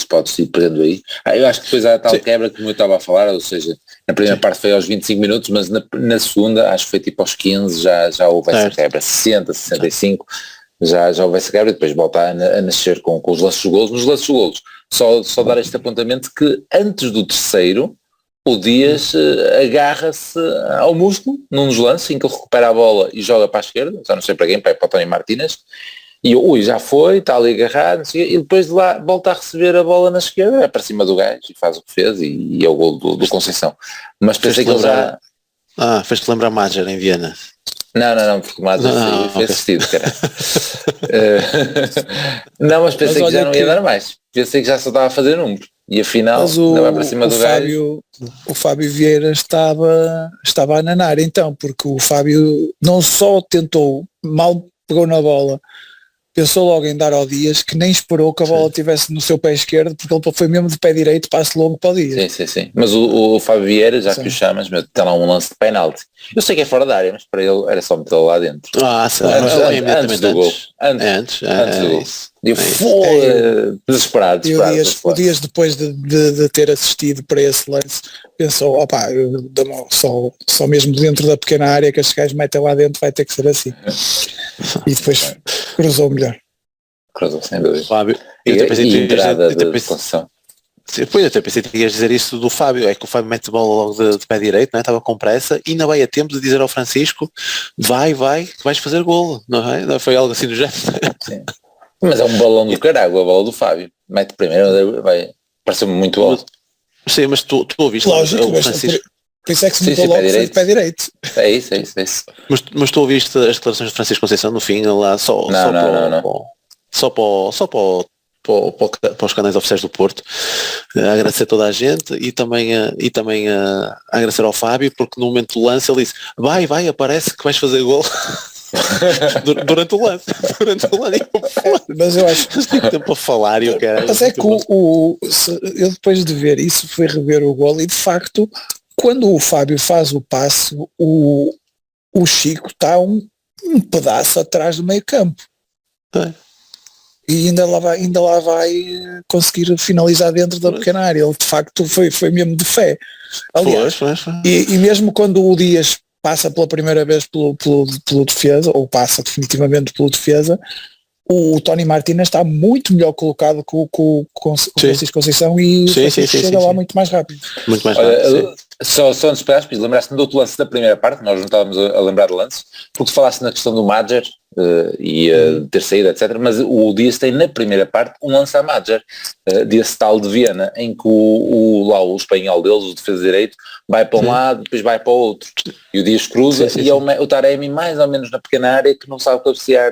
Podes ir perdendo aí. Eu acho que depois há a tal quebra que eu estava a falar, ou seja, na primeira parte foi aos 25 minutos, mas na segunda acho que foi tipo aos 15, já houve essa quebra, 60, 65, já houve essa quebra e depois volta a nascer com os lances de golos. Nos lances de golos, só dar este apontamento que antes do terceiro, o Dias agarra-se ao músculo num dos lances em que ele recupera a bola e joga para a esquerda, já não sei para quem, para o Tony Martínez, e já foi, está ali agarrado, e depois de lá volta a receber a bola na esquerda, é para cima do gajo e faz o que fez e é o gol do Conceição. Mas pensei que ele já... fez-te lembrar Madger em Viena. Não, porque o Madger foi assistido, cara. Não, mas pensei que já não ia dar mais. Pensei que já só estava a fazer número. E afinal, ainda vai para cima do gajo. O Fábio Vieira estava a ananar então, porque o Fábio não só tentou, mal pegou na bola, pensou logo em dar ao Dias, que nem esperou que a bola estivesse no seu pé esquerdo, porque ele foi mesmo de pé direito, passe longo para o Dias. Sim. Mas o Fábio Vieira, já que o chamas, tem lá um lance de penalti. Eu sei que é fora da área, mas para ele era só metê-lo lá dentro. Antes do gol. Antes do gol. E eu desesperado. E o Dias depois de ter assistido para esse lance, pensou, só mesmo dentro da pequena área que estes gajos metem lá dentro vai ter que ser assim. E depois cruzou melhor. Cruzou, sem dúvida. Fábio, eu até pensei que ias dizer isso do Fábio, é que o Fábio mete a bola logo de pé direito, não é? Estava com pressa e ainda vai a tempo de dizer ao Francisco, vai, que vais fazer golo, não é? Não foi algo assim do género. Sim. Mas é um balão do caralho, a bola do Fábio. Mete primeiro, parece-me muito alto. Sim, mas tu ouviste lógico, o Francisco. Por isso é que se meteu logo de pé direito. É isso. Mas tu ouviste as declarações de Francisco Conceição no fim, lá só para os canais oficiais do Porto, a agradecer toda a gente e também a agradecer ao Fábio, porque no momento do lance ele disse, vai, aparece que vais fazer gol. durante o lance mas eu acho que tive tempo a falar e eu quero. Mas é que eu depois de ver isso fui rever o gol e de facto quando o Fábio faz o passe o Chico está um pedaço atrás do meio campo e ainda lá vai conseguir finalizar dentro da pequena área. Ele de facto foi mesmo de fé, aliás. E mesmo quando o Dias passa pela primeira vez pelo defesa, ou passa definitivamente pelo defesa, o Tony Martínez está muito melhor colocado que o Francisco Conceição e chega lá muito mais rápido. Muito mais Olha, rápido. só antes de pedaços, lembraste-me do outro lance da primeira parte, nós não estávamos a lembrar do lance, porque tu falaste na questão do Madger e de ter saído, etc. Mas o Dias tem na primeira parte um lance a Madger, desse tal de Viena, em que o espanhol deles, o defesa direito, vai para um lado, depois vai para o outro. E o Dias cruza e é o Taremi mais ou menos na pequena área que não sabe cabecear.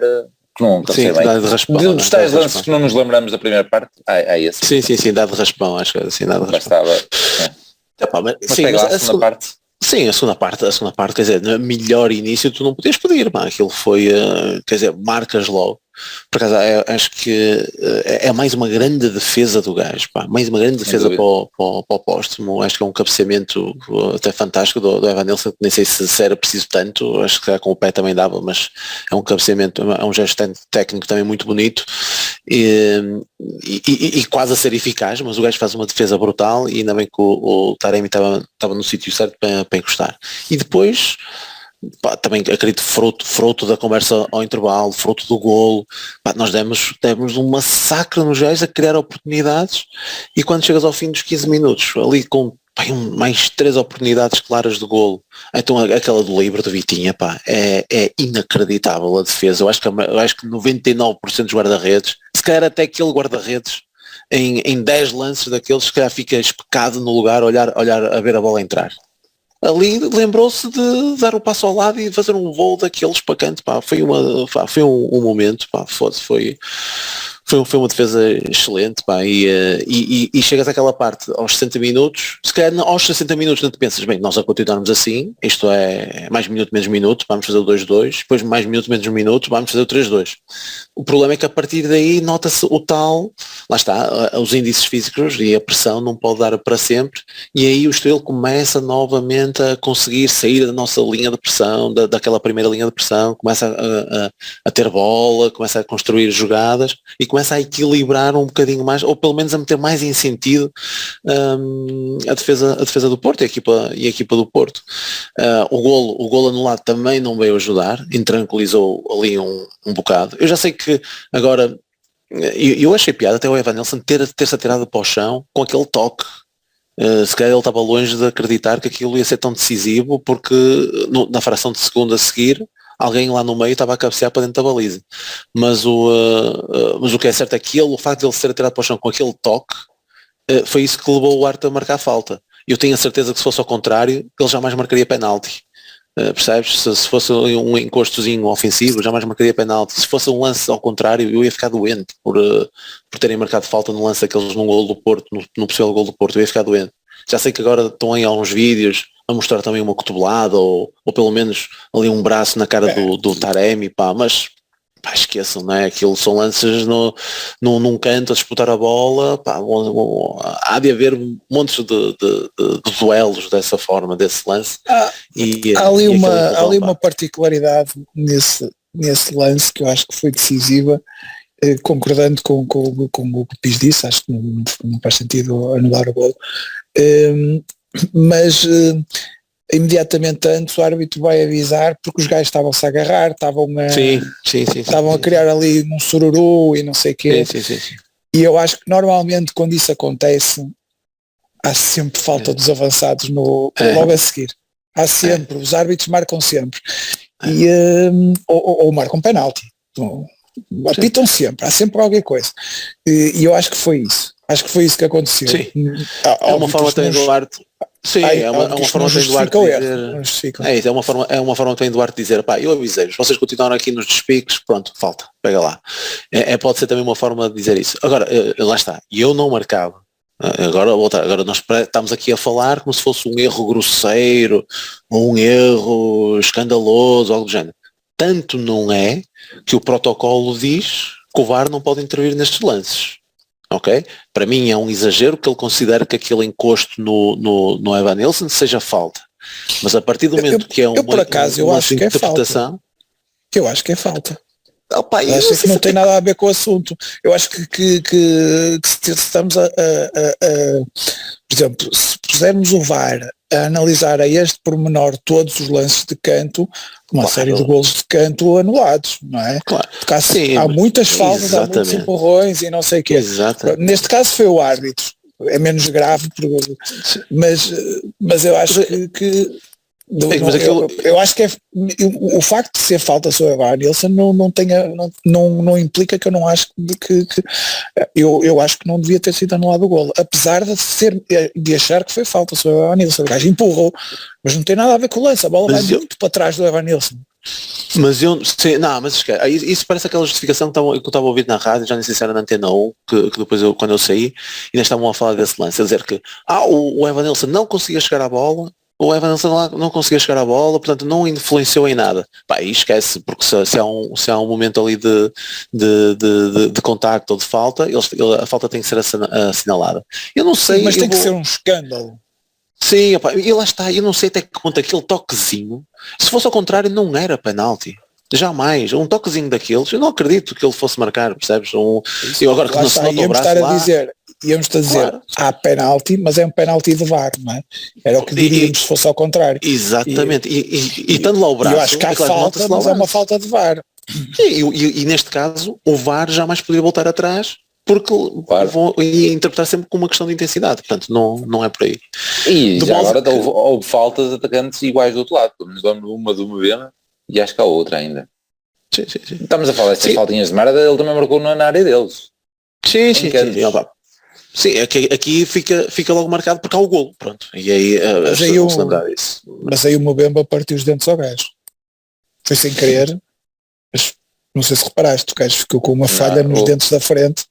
Que não cabeceia bem. Dos tais lances que não nos lembramos da primeira parte, há esse. Sim, dá de raspão, acho que assim, dá de raspão. Bastava. Mas pega lá a segunda parte. Sim, a segunda parte, quer dizer, no melhor início tu não podias pedir, aquilo foi, quer dizer, marcas logo. Por acaso, acho que é mais uma grande defesa do gajo, mais uma grande defesa para o póstumo. Acho que é um cabeceamento até fantástico do Evanilson, nem sei se era preciso tanto, acho que com o pé também dava, mas é um cabeceamento, é um gesto técnico também muito bonito e quase a ser eficaz, mas o gajo faz uma defesa brutal e ainda bem que o Taremi estava no sítio certo para encostar. E depois... também acredito fruto da conversa ao intervalo, fruto do golo, nós demos um massacre nos gajos a criar oportunidades e quando chegas ao fim dos 15 minutos, ali com mais 3 oportunidades claras de golo, então aquela do livre do Vitinha, é inacreditável a defesa. Eu acho que 99% dos guarda-redes, se calhar até aquele guarda-redes em 10 lances daqueles, se calhar fica especado no lugar, olhar a ver a bola entrar. Ali lembrou-se de dar o passo ao lado e fazer um voo daqueles para canto, foi um momento, foi uma defesa excelente, e chegas àquela parte aos 60 minutos, se calhar aos 60 minutos não te pensas, bem, nós a continuarmos assim, isto é mais minuto, menos minuto, vamos fazer o 2-2, depois mais minuto, menos minuto, vamos fazer o 3-2. O problema é que a partir daí nota-se o tal, lá está, os índices físicos e a pressão não pode dar para sempre, e aí o Estoril começa novamente a conseguir sair da nossa linha de pressão, daquela primeira linha de pressão, começa a ter bola, começa a construir jogadas e começa a equilibrar um bocadinho mais, ou pelo menos a meter mais em sentido a defesa do Porto e a equipa do Porto. O golo anulado também não veio ajudar, intranquilizou ali um bocado. Eu já sei que agora, eu achei piada até o Evanilson ter-se atirado para o chão com aquele toque. Se calhar ele estava longe de acreditar que aquilo ia ser tão decisivo, porque na fração de segundo a seguir alguém lá no meio estava a cabecear para dentro da baliza. Mas o que é certo é que o facto de ele se ter atirado para o chão com aquele toque foi isso que levou o Arte a marcar falta. Eu tenho a certeza que se fosse ao contrário ele jamais marcaria penalti. Percebes? Se fosse um encostozinho ofensivo jamais marcaria penalti. Se fosse um lance ao contrário eu ia ficar doente por terem marcado falta no lance daqueles no golo do Porto, no possível golo do Porto, eu ia ficar doente. Já sei que agora estão aí alguns vídeos a mostrar também uma cotovelada ou pelo menos ali um braço na cara do Taremi, mas esqueçam, não é? Aquilo são lances num canto a disputar a bola, há de haver montes de duelos dessa forma, desse lance. Há ali uma particularidade nesse lance que eu acho que foi decisiva, concordando com o que o Pis disse, acho que não faz sentido anular o golo, mas imediatamente antes o árbitro vai avisar porque os gajos estavam-se a agarrar, estavam a criar ali um sururu e não sei o quê. Sim. E eu acho que normalmente quando isso acontece há sempre falta dos avançados logo a seguir. Há sempre, os árbitros marcam sempre. E, ou marcam penalti. Apitam sempre, há sempre qualquer coisa. E eu acho que foi isso. Acho que foi isso que aconteceu. Sim. É uma forma também do Arte. Sim, é uma forma também do Arte dizer. É uma forma também do Arte dizer, eu avisei-vos, vocês continuaram aqui nos despiques, pronto, falta, pega lá. Pode ser também uma forma de dizer isso. Agora, lá está, eu não marcava. Agora nós estamos aqui a falar como se fosse um erro grosseiro, ou um erro escandaloso, algo do género. Tanto não é que o protocolo diz que o VAR não pode intervir nestes lances. Ok? Para mim é um exagero que ele considera que aquele encosto no Evanilson seja falta. Mas a partir do momento que é uma interpretação... Eu acho que é falta. Eu acho que não tem nada a ver com o assunto. Eu acho que se estamos por exemplo, se pusermos o VAR a analisar a este pormenor todos os lances de canto, uma série de golos de canto anulados, não é? Claro. Porque Sim, há muitas faltas, há muitos exatamente. empurrões e não sei o quê. Exatamente. Neste caso foi o árbitro, é menos grave, mas eu acho que mas aquilo- eu acho que o facto de ser falta sobre a Nilsson não implica que eu não acho eu acho que não devia ter sido anulado o golo, apesar de achar que foi falta sobre o Nilsson. O gajo empurrou, mas não tem nada a ver com o lance, a bola vai muito para trás do Evan Nilsson. Mas mas esquece, isso parece aquela justificação que eu estava a ouvir na rádio, já nem sei se era na Antena 1, que depois quando eu saí, ainda estavam a falar desse lance, a dizer que o Evan Nilsson não conseguia chegar à bola, não conseguia chegar à bola, portanto não influenciou em nada. Pá, e esquece, porque se há um momento ali de contacto ou de falta, a falta tem que ser assinalada. Eu não sei. Mas tem que ser um escândalo. Sim, opa, e lá está, eu não sei até que ponto aquele toquezinho, se fosse ao contrário, não era penalti. Jamais. Um toquezinho daqueles, eu não acredito que ele fosse marcar, percebes? Eu agora que não se nota o braço íamos a dizer, claro. há penalti, mas é um penalti de VAR, não é? Era o que diríamos se fosse ao contrário. Exatamente. E estando lá o braço, eu acho que há falta, mas é uma falta de VAR. E neste caso, o VAR jamais poderia voltar atrás, porque ia interpretar sempre com uma questão de intensidade, portanto não é por aí. E já agora houve faltas de atacantes iguais do outro lado, pelo menos uma do Mbema e acho que há outra ainda. Sim. Estamos a falar destas faltinhas de merda, ele também marcou na área deles. Sim. Sim, aqui fica logo marcado porque há o golo, pronto. E aí vamos lembrar disso. Mas aí o Mbemba partiu os dentes ao gajo. Foi sem querer, mas não sei se reparaste, o gajo ficou com uma falha nos dentes da frente.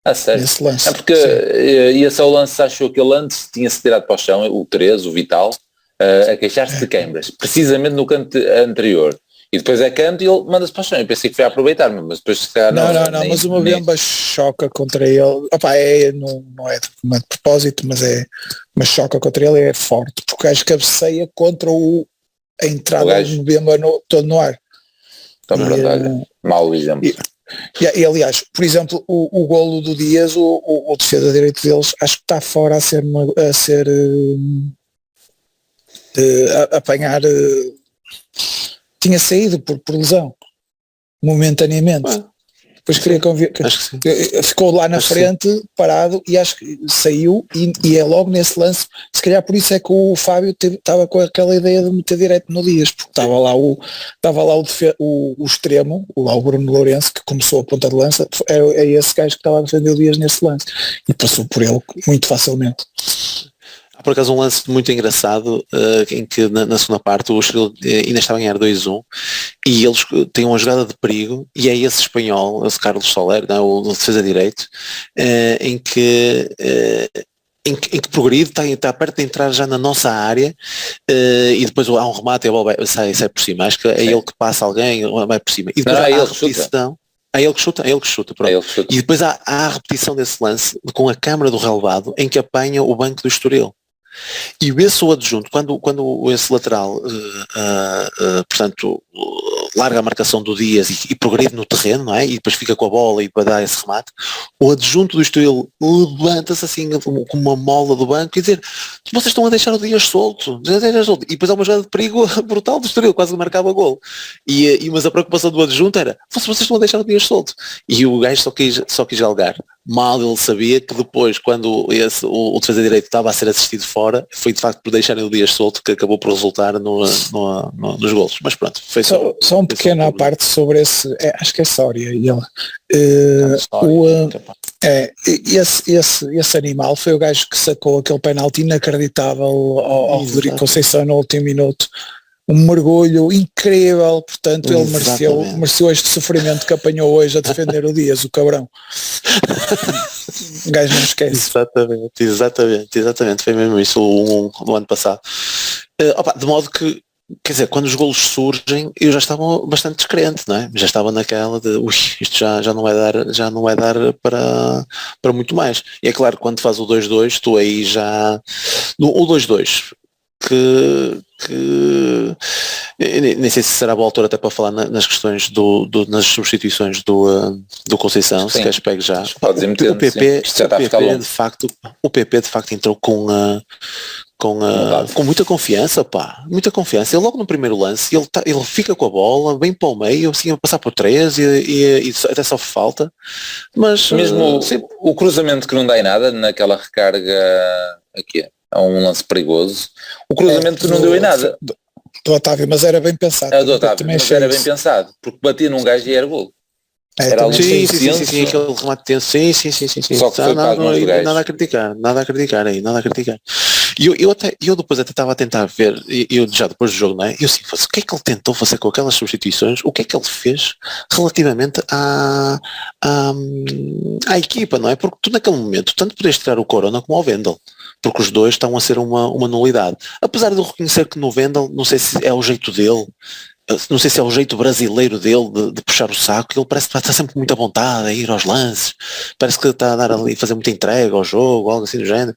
A sério? Nesse lance. É porque esse é o lance, achou que ele antes tinha-se tirado para o chão, o 13, o Vital, a queixar-se de queimbras, precisamente no canto anterior. E depois é canto e ele manda-se para o chão. Eu pensei que foi a aproveitar, mas depois se calhar não, mas o Mbemba choca contra ele. Opa, não é de propósito, mas choca contra ele, é forte, porque o gajo cabeceia contra a entrada do Mbemba todo no ar. Então, mau exemplo. E aliás, por exemplo, o golo do Dias, o defesa direito deles, acho que está fora a apanhar, tinha saído por lesão, momentaneamente. Depois queria ficou lá na frente, parado, e acho que saiu, e é logo nesse lance, se calhar por isso é que o Fábio estava com aquela ideia de meter direto no Dias, porque estava lá o extremo, lá o Bruno Lourenço, que começou a ponta de lança, é esse gajo que estava a defender o Dias nesse lance, e passou por ele muito facilmente. Há por acaso um lance muito engraçado em que na segunda parte o Estoril ainda estava a ganhar 2-1 e eles têm uma jogada de perigo e é esse espanhol, esse Carlos Soler, o defesa direito, em que progride, está perto de entrar já na nossa área e depois há um remate e a bola sai por cima. Acho que é ele que passa alguém, vai por cima. E depois há a repetição. É ele que chuta, pronto. E depois há a repetição desse lance com a câmara do relevado em que apanha o banco do Estoril. E esse o adjunto, quando esse lateral, portanto, larga a marcação do Dias e progride no terreno, não é? E depois fica com a bola e para dar esse remate, o adjunto do Estoril levanta-se assim com uma mola do banco e dizer, vocês estão a deixar o Dias solto. E depois há uma jogada de perigo brutal do Estoril, quase que marcava gol. Mas a preocupação do adjunto era, vocês estão a deixar o Dias solto. E o gajo só quis jalgar. Mal ele sabia que depois, quando o defesa direito estava a ser assistido fora, foi de facto por deixarem o Dias solto que acabou por resultar nos golos. Mas pronto, foi só um pequeno à parte sobre esse, acho que é Sória e ele. Esse animal foi o gajo que sacou aquele penalti inacreditável ao Rodrigo Conceição no último minuto. Um mergulho incrível, portanto ele mereceu este sofrimento que apanhou hoje a defender o Dias, o cabrão. O gajo não esquece. Exatamente, foi mesmo isso no ano passado. De modo que, quer dizer, quando os golos surgem, eu já estava bastante descrente, não é? Já estava naquela de, isto já não vai dar para muito mais. E é claro, quando faz o 2-2, tu aí já... O 2-2, que nem sei se será boa altura até para falar nas questões nas substituições do Conceição, se queres pegue já. Podes ir metendo, O PP, isto já está a ficar longo. o PP de facto entrou com muita confiança, pá, muita confiança. Ele logo no primeiro lance, ele fica com a bola, bem para o meio, assim, a passar por 3 e até sofre falta. Mas mesmo o cruzamento que não dá em nada, naquela recarga aqui, é um lance perigoso. O cruzamento que não deu em nada. Do Otávio, mas era bem pensado. É o do Otávio, mas era bem pensado, porque batia num gajo e era gol. Era algo sim, tenso. aquele remate tenso, sim. Só que foi para as mãos do gajo. Nada a criticar. E eu depois até estava a tentar ver, eu já depois do jogo, não é? Eu assim, o que é que ele tentou fazer com aquelas substituições? O que é que ele fez relativamente à equipa, não é? Porque tu naquele momento, tanto podes tirar o Corona como o Wendel, porque os dois estão a ser uma nulidade. Apesar de eu reconhecer que no Wendel, não sei se é o jeito dele, não sei se é o jeito brasileiro dele de puxar o saco, ele parece que está sempre com muita vontade a ir aos lances, parece que está a dar ali, fazer muita entrega ao jogo, algo assim do género.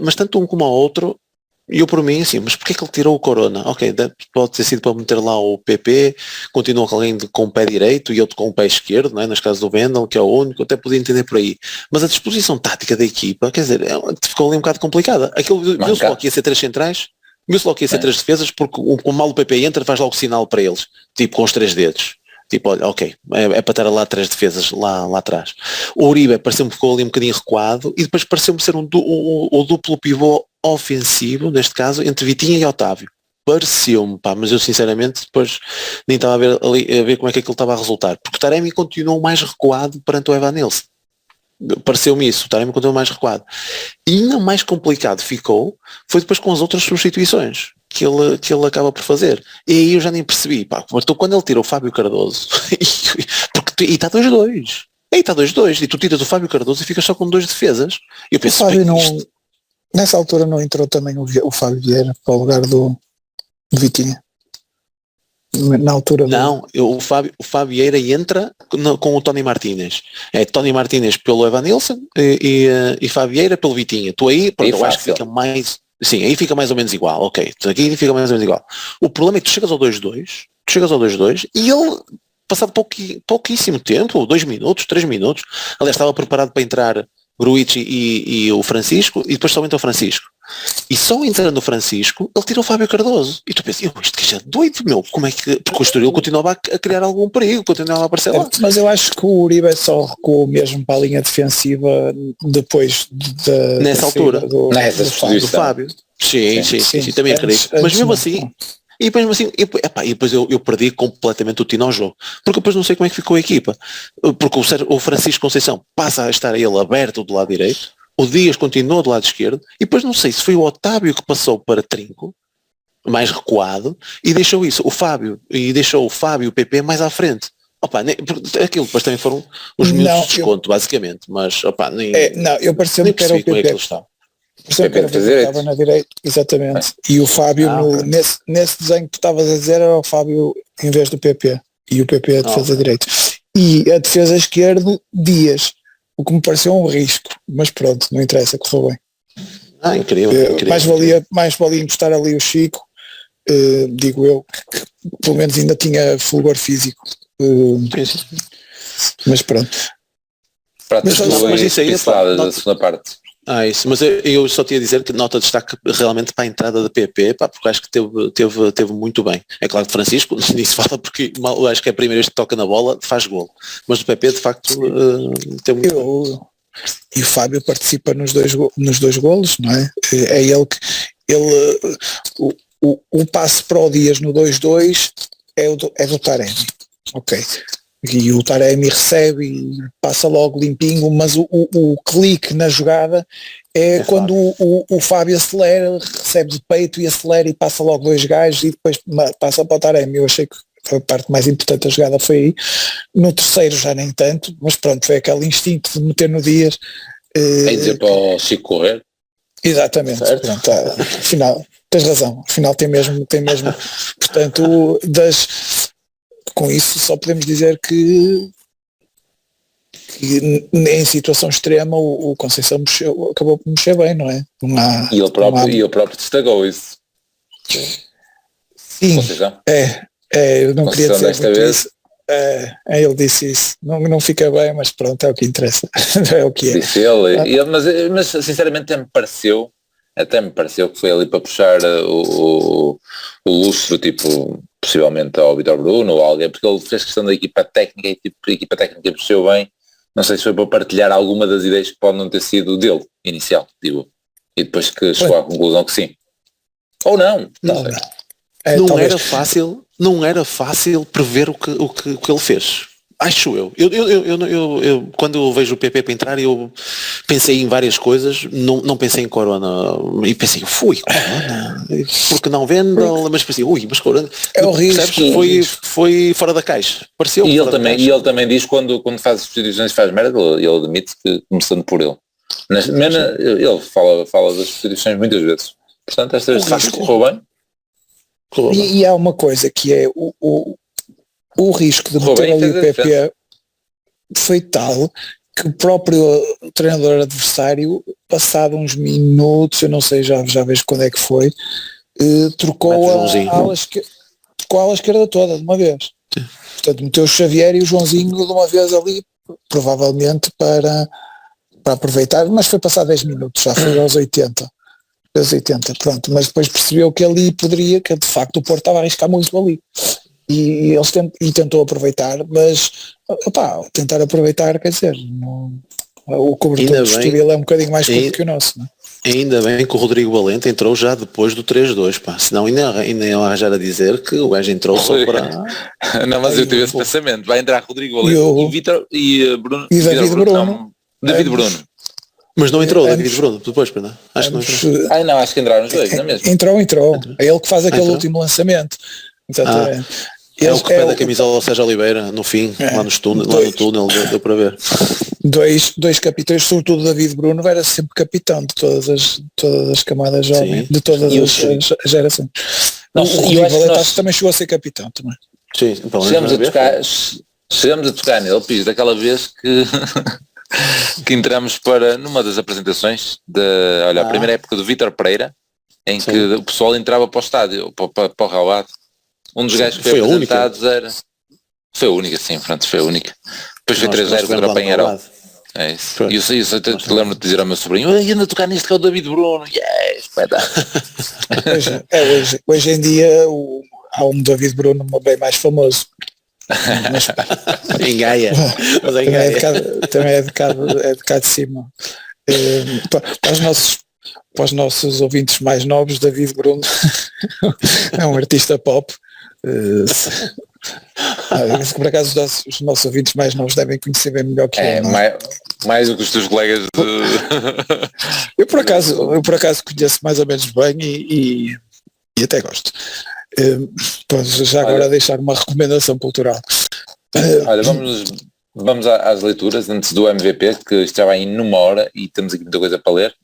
Mas tanto um como o outro, eu por mim assim, mas porquê que ele tirou o Corona? Ok, pode ter sido para meter lá o PP, continua com alguém com o pé direito e outro com o pé esquerdo, não é? Nas casos do Wendel, que é o único, até podia entender por aí. Mas a disposição tática da equipa, quer dizer, ficou ali um bocado complicada. Aquilo viu-se logo que ia ser 3 centrais, viu-se logo que ia ser 3 defesas, porque o mal do PP entra, faz logo sinal para eles, tipo com os 3 dedos. Tipo, olha, ok, é para ter lá 3 defesas lá atrás. O Uribe pareceu-me que ficou ali um bocadinho recuado e depois pareceu-me ser o duplo pivô ofensivo, neste caso, entre Vitinha e Otávio. Pareceu-me, pá, mas eu sinceramente depois nem estava a ver como é que aquilo estava a resultar. Porque o Taremi continuou mais recuado perante o Evanilson. Pareceu-me isso, o Taremi continuou mais recuado. E ainda mais complicado ficou, foi depois com as outras substituições que ele acaba por fazer. E aí eu já nem percebi, pá, então quando ele tira o Fábio Cardoso, e está 2-2. E está 2-2, e tu tiras o Fábio Cardoso e ficas só com 2 defesas. E eu penso, nessa altura não entrou também o Fábio Vieira para o lugar do Vitinha? Na altura não, o Fábio Vieira entra com o Tony Martínez. É Tony Martínez pelo Evanilson e Fábio Vieira pelo Vitinha. Tu aí, pronto, eu acho que fica mais... Sim, aí fica mais ou menos igual, ok. Aqui fica mais ou menos igual. O problema é que tu chegas ao 2-2 e ele, passado pouquíssimo tempo, 2 minutos, 3 minutos, aliás estava preparado para entrar Gruitch e o Francisco, e depois só entra o Francisco. E só entrando o Francisco, ele tirou o Fábio Cardoso. E tu pensas, isto que já é doido, meu, como é que... Porque o Estoril continuava a criar algum perigo, continuava a aparecer lá. Mas eu acho que o Uribe só recuou mesmo para a linha defensiva depois nessa altura, do Fábio. Sim, também acredito. Mas mesmo assim... E depois eu perdi completamente o tino ao jogo, porque depois não sei como é que ficou a equipa, porque o Francisco Conceição passa a estar ele aberto do lado direito, o Dias continuou do lado esquerdo, e depois não sei se foi o Otávio que passou para Trinco, mais recuado, e deixou o Fábio e o PP mais à frente. Opa, aquilo depois também foram os minutos de desconto, basicamente, mas opa, eu pareceu-me que era o PP. Estava na direita, exatamente. E o Fábio, nesse desenho que tu estavas a dizer, era o Fábio em vez do PP. E o PP a defesa direita. E a defesa esquerda, Dias. O que me pareceu um risco. Mas pronto, não interessa, correu bem. Incrível. Mais valia encostar ali o Chico, digo eu, que pelo menos ainda tinha fulgor físico. Mas pronto. Mas isso aí é da segunda parte. Isso, mas eu só tinha a dizer que nota de destaque realmente para a entrada da PP, porque acho que teve muito bem. É claro que Francisco, nem se fala porque acho que é a primeira vez que toca na bola, faz golo. Mas o PP de facto tem muito bem. E o Fábio participa nos dois golos, não é? É ele que o passe para o Dias no 2-2 é do Taremi. Ok. E o Taremi recebe e passa logo limpinho, mas o clique na jogada é quando o Fábio acelera, recebe de peito e acelera e passa logo 2 gajos e depois passa para o Taremi. Eu achei que a parte mais importante da jogada foi aí. No terceiro já nem tanto, mas pronto, foi aquele instinto de meter no Dias. É dizer para o Chico correr. Exatamente, pronto, afinal, tens razão, afinal tem mesmo, portanto, com isso só podemos dizer que em situação extrema o Conceição acabou por mexer bem, não é? E ele próprio destacou isso. Sim, Conceição. eu não queria Conceição dizer desta muito vez. isso. Ele disse isso. Não fica bem, mas pronto, é o que interessa. É o que é. Disse ele, mas sinceramente até me pareceu que foi ali para puxar o lustro, tipo, possivelmente ao Vítor Bruno ou alguém, porque ele fez questão da equipa técnica e tipo, a equipa técnica puxou bem, não sei se foi para partilhar alguma das ideias que pode não ter sido dele, inicial, digo, e depois que chegou à conclusão que sim. Ou não sei. Não era fácil prever o que ele fez. Acho eu. Eu quando eu vejo o PP para entrar, eu pensei em várias coisas, não pensei em Corona, e pensei, Corona, porque não Vendel, mas pensei, mas Corona, é o risco. Foi fora da caixa. Pareceu e ele também diz quando faz substituições faz merda, ele admite que começando por ele. Ele fala das substituições muitas vezes. Portanto, esta vez correu bem. E há uma coisa que é o risco de meter ali o PP foi tal que o próprio treinador adversário, passado uns minutos, eu não sei, já vejo quando é que foi, trocou a ala esquerda toda de uma vez. Portanto, meteu o Xavier e o Joãozinho de uma vez ali, provavelmente para aproveitar, mas foi passado 10 minutos, já foi aos 80, pronto, mas depois percebeu que ali poderia, que de facto o Porto estava a arriscar muito ali. E eles tentou aproveitar, mas tentar aproveitar, quer dizer, o cobertor do Estoril é um bocadinho mais curto que o nosso, não é? Ainda bem que o Rodrigo Valente entrou já depois do 3-2, senão ainda iam arranjar a dizer que o gajo entrou só para... Não, mas eu tive esse pensamento, vai entrar Rodrigo Valente e Bruno e David Bruno. David Bruno. Mas não entrou David Bruno depois, não? Acho que não entrou. Não, acho que entraram os dois, não é mesmo? Entrou. É ele que faz aquele último lançamento. É o que pede a camisola ao Sérgio Oliveira no fim, lá no túnel, deu para ver. Dois capitães, sobretudo David Bruno, era sempre capitão de todas as camadas jovens, de todas as gerações. O Rodrigo Valente também chegou a ser capitão também. Sim, chegamos a tocar nele, Pires, daquela vez que entramos numa das apresentações a primeira época do Vítor Pereira, em que o pessoal entrava para o estádio, para o relvado. Um dos gajos que foi apresentado era... Foi a única, sim, pronto, foi a única. Depois foi 3-0 contra o Penharol. É isso. E isso eu te lembro de dizer ao meu sobrinho, ainda a tocar nisto que é o David Bruno. Hoje em dia há um David Bruno bem mais famoso. Mas, em Gaia. Também é de cá de cima. Para os nossos ouvintes mais novos, David Bruno é um artista pop. Por acaso os nossos ouvintes mais novos devem conhecer bem melhor que eu. Mais do que os teus colegas eu por acaso conheço mais ou menos bem e até gosto. Já agora deixar uma recomendação cultural. Olha, vamos às leituras antes do MVP, que isto já vai em 1 hora e temos aqui muita coisa para ler.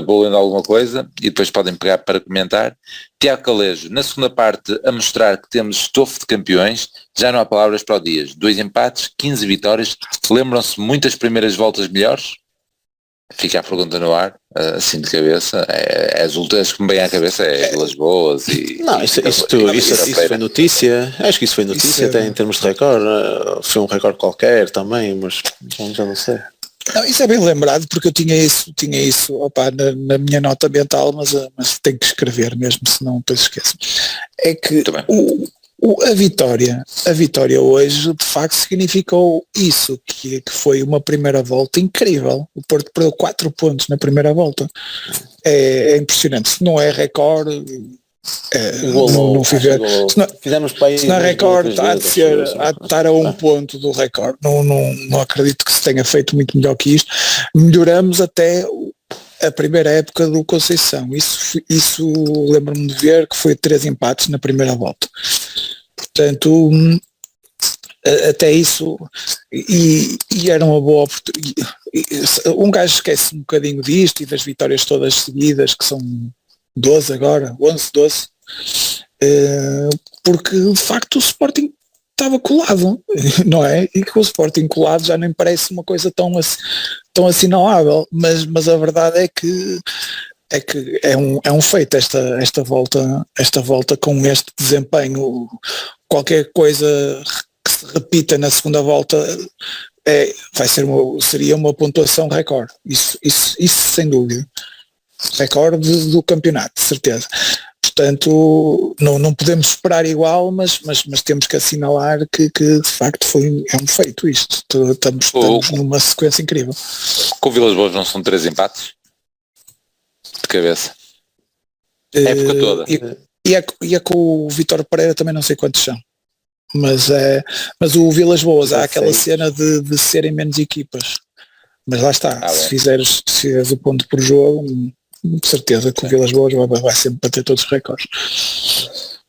Vou lendo alguma coisa e depois podem pegar para comentar. Tiago Calejo, na segunda parte, a mostrar que temos estofo de campeões, já não há palavras para o Dias. 2 empates, 15 vitórias. Lembram-se muitas primeiras voltas melhores? Fica a pergunta no ar, assim de cabeça. As últimas que me vêm à cabeça é Vilas Boas e... Não, isso foi notícia. Acho que isso foi notícia até em termos de recorde. Foi um recorde qualquer também, mas já não sei. Não, isso é bem lembrado porque eu tinha isso na minha nota mental, mas tenho que escrever mesmo, senão depois esqueço. É que a vitória hoje de facto significou isso, que foi uma primeira volta incrível. O Porto perdeu 4 pontos na primeira volta. É impressionante. Se não é recorde, fizemos para aí, se não é recorde, há de estar a 1 ponto do recorde. Não acredito que se tenha feito muito melhor que isto. Melhoramos até a primeira época do Conceição. Isso lembro-me de ver que foi 3 empates na primeira volta. Portanto, até isso, e era uma boa oportunidade. Um gajo esquece um bocadinho disto e das vitórias todas seguidas, que são 12 agora, 11, 12, porque de facto o Sporting estava colado, não é? E que o Sporting colado já nem parece uma coisa tão assinalável, mas a verdade é que é que é um feito esta volta com este desempenho. Qualquer coisa que se repita na segunda volta seria uma pontuação recorde, isso sem dúvida, recorde do campeonato, de certeza. Portanto, não podemos esperar igual, mas temos que assinalar que de facto é um feito isto. Estamos numa sequência incrível. Com o Vilas Boas não são 3 empates? De cabeça. A época toda. E é com o Vítor Pereira também não sei quantos são. Mas o Vilas Boas há aquela cena de serem menos equipas. Mas lá está, se fizeres o ponto por jogo, de certeza que o Vilas Boas vai sempre bater todos os recordes.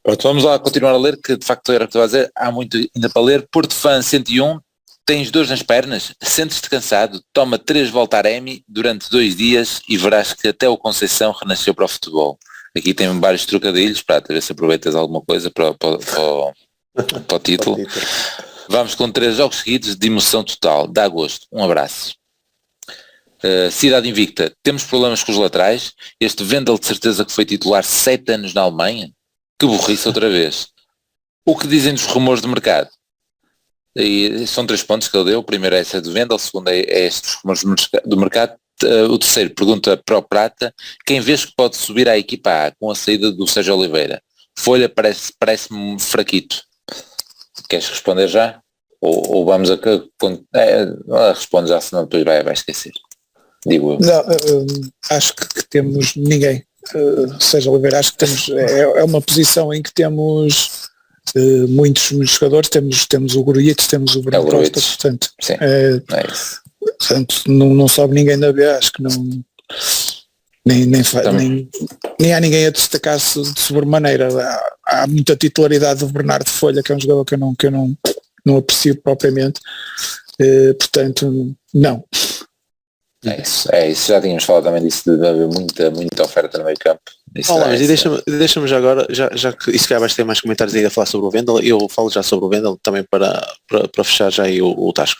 Pronto, vamos lá continuar a ler, que de facto era o que estava a dizer, há muito ainda para ler. Porto Fã 101, tens dores nas pernas, sentes-te cansado, toma 3 Voltaremi durante 2 dias e verás que até o Conceição renasceu para o futebol. Aqui tem vários trocadilhos, para ver se aproveitas alguma coisa para o título. Vamos com 3 jogos seguidos de emoção total, dá gosto, um abraço. Cidade Invicta, temos problemas com os laterais, este Wendel de certeza que foi titular 7 anos na Alemanha, que burrice outra vez. O que dizem dos rumores de mercado? E são 3 pontos que ele deu, o primeiro é essa do Wendel, o segundo é estes rumores do mercado, o terceiro pergunta para o Prata, quem vês que pode subir à equipa A com a saída do Sérgio Oliveira? Folha parece-me fraquito. Queres responder já? Ou vamos responde já, senão depois vai esquecer. Digo eu. Não, acho que temos ninguém. Seja Oliveira, acho que temos. É uma posição em que temos muitos jogadores. Temos o Grujic, temos o Bruno Costa, portanto. Sim, é isso. Portanto, não sobe ninguém da B, acho que não. Nem há ninguém a destacar-se de sobremaneira. Há muita titularidade do Bernardo Folha, que é um jogador que eu não aprecio propriamente. Portanto, não. É isso, já tínhamos falado também disso, de haver muita oferta no meio campo. Mas deixa-me já agora, já que isso que vais ter mais comentários aí a falar sobre o Wendel, eu falo já sobre o Wendel também para fechar já aí o Tasco.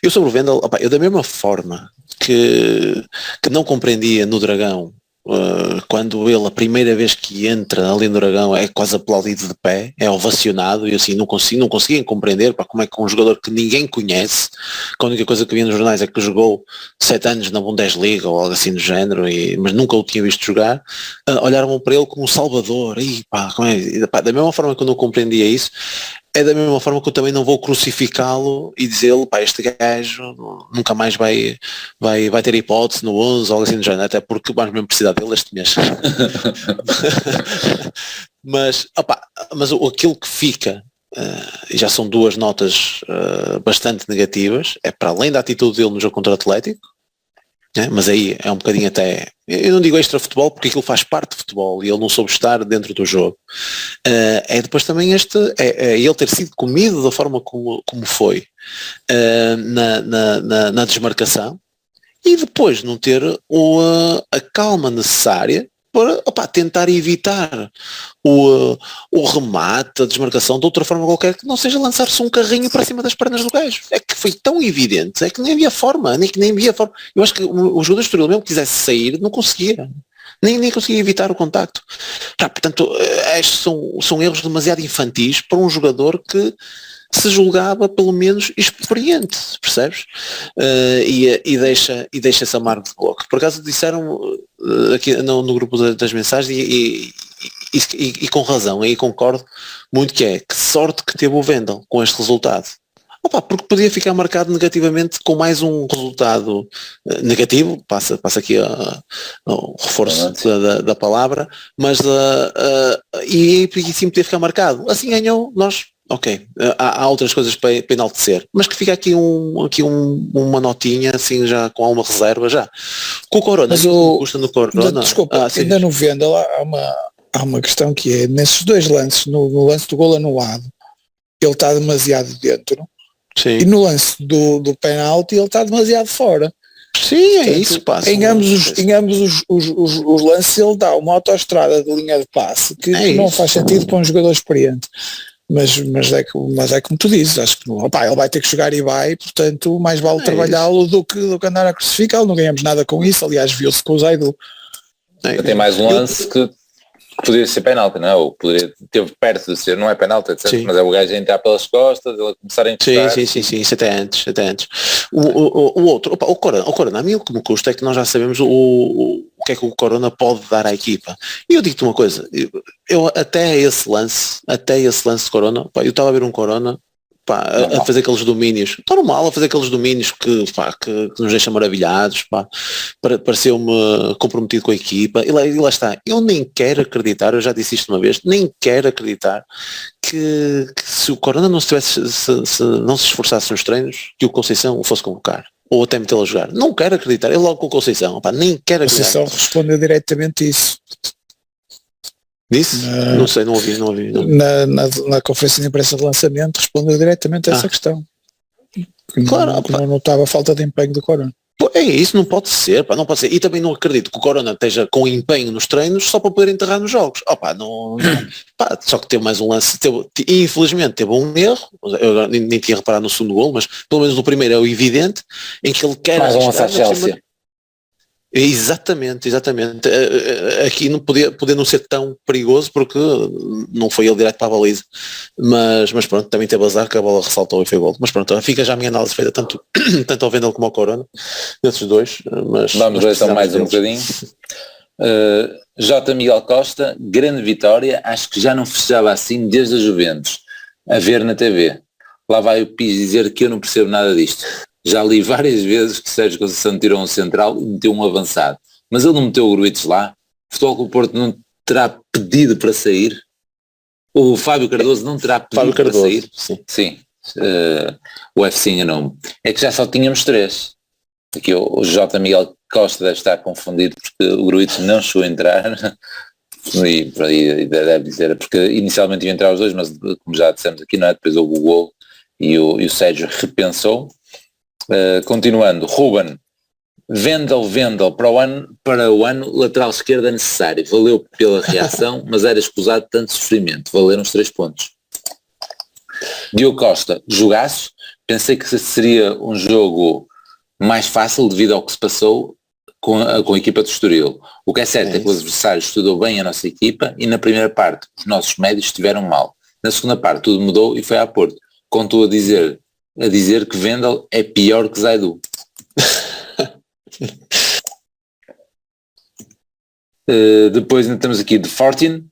Eu sobre o Wendel, eu da mesma forma que não compreendia no Dragão, quando ele a primeira vez que entra ali no Dragão é quase aplaudido de pé, é ovacionado, e assim não conseguia compreender como é que um jogador que ninguém conhece, que a única coisa que via nos jornais é que jogou 7 anos na Bundesliga ou algo assim do género, mas nunca o tinha visto jogar, olharam para ele como um salvador, da mesma forma que eu não compreendia isso, é da mesma forma que eu também não vou crucificá-lo e dizer-lhe, este gajo nunca mais vai ter hipótese no 11 ou algo assim do género, até porque vamos mesmo precisar dele este mês. mas aquilo que fica, e já são 2 notas bastante negativas, é para além da atitude dele no jogo contra o Atlético, mas aí é um bocadinho até, eu não digo extra futebol porque aquilo faz parte de futebol e ele não soube estar dentro do jogo, é depois também ele ter sido comido da forma como foi na desmarcação, e depois não ter a calma necessária para tentar evitar o remate, a desmarcação de outra forma qualquer que não seja lançar-se um carrinho para cima das pernas do gajo. É que foi tão evidente, é que nem havia forma, nem havia forma. Eu acho que o jogador de Estoril mesmo que quisesse sair, não conseguia. Nem conseguia evitar o contacto. Portanto, estes são erros demasiado infantis para um jogador que se julgava pelo menos experiente, percebes? E deixa esse amargo de coloque. Por acaso disseram aqui no grupo das mensagens e com razão, aí concordo muito, que sorte que teve o Wendel com este resultado. Porque podia ficar marcado negativamente com mais um resultado negativo, passa aqui o reforço da palavra, mas e sim podia ficar marcado. Assim ganhou, nós, ok, há outras coisas para enaltecer, mas que fica aqui uma notinha assim já com alguma reserva já. Com o Corona, mas custa no Corona. Desculpa, ainda no Wendel há uma questão que é, nesses 2 lances, no lance do golo anulado, ele está demasiado dentro. Sim. E no lance do penalti ele está demasiado fora. Sim, é isso, passa. Em ambos os lances ele dá uma autoestrada de linha de passe que não faz sentido para um jogador experiente. Mas é como tu dizes, acho que ele vai ter que jogar e vai, portanto mais vale trabalhá-lo do que andar a crucificá-lo. Não ganhamos nada com isso, aliás viu-se com o Zaidu. Tem mais um lance que poderia ser penalti, não é? Ou poderia ter perto de ser, não é penalti, etc. Sim. Mas é o gajo a entrar pelas costas, ele a começar a encostar. Sim, isso até antes. O outro, o Corona, a mim o que me custa é que nós já sabemos o que é que o Corona pode dar à equipa. E eu digo-te uma coisa, eu até esse lance de Corona, pá, eu estava a ver um Corona, pá, a fazer aqueles domínios, está normal a fazer aqueles domínios que nos deixam maravilhados, pá, pareceu-me comprometido com a equipa, e lá está, eu nem quero acreditar, eu já disse isto uma vez, nem quero acreditar que se o Corona não se não se esforçasse nos treinos, que o Conceição o fosse convocar, ou até metê-lo a jogar. Não quero acreditar, eu logo com o Conceição, pá, nem quero acreditar. A Conceição respondeu diretamente isso. Disse? Não sei, não ouvi. Não. Na conferência de imprensa de lançamento respondeu diretamente a essa questão. Claro, não notava a falta de empenho do Corona. Pô, é isso, não pode ser, pá, não pode ser. E também não acredito que o Corona esteja com empenho nos treinos só para poder enterrar nos jogos. Pá, só que teve mais um lance, infelizmente teve um erro, eu nem tinha reparado no segundo gol, mas pelo menos no primeiro é o evidente, em que ele quer... Mais um lance à Chelsea. Exatamente. Aqui não podia não ser tão perigoso porque não foi ele direto para a baliza. Mas pronto, também teve azar que a bola ressaltou e foi gol. Mas pronto, fica já a minha análise feita tanto ao Vendel como ao Corona, desses dois. Vamos ver então mais um bocadinho. J. Miguel Costa, grande vitória, acho que já não fechava assim desde a Juventus. A ver na TV. Lá vai o Pis dizer que eu não percebo nada disto. Já li várias vezes que Sérgio Conceição tirou um central e meteu um avançado. Mas ele não meteu o Gruites lá? O Futebol Clube do Porto não terá pedido para sair? O Fábio Cardoso não terá pedido para sair? Sim. O UFC enganou-me. É que já só tínhamos 3. Aqui o J. Miguel Costa deve estar confundido porque o Gruites não chegou a entrar. E deve dizer, porque inicialmente iam entrar os dois, mas como já dissemos aqui, não é? Depois houve o gol e o Sérgio repensou. Continuando, Ruben, Vendel para o ano lateral esquerda necessário, valeu pela reação, mas era escusado tanto sofrimento, valeram os 3 pontos. Diogo Costa, jogaço, pensei que seria um jogo mais fácil devido ao que se passou com a equipa do Estoril. O que é certo é que o adversário estudou bem a nossa equipa e na primeira parte os nossos médios estiveram mal. Na segunda parte tudo mudou e foi a Porto. Contou a dizer que Vendel é pior que Zaidu. Depois ainda temos aqui de Fortin.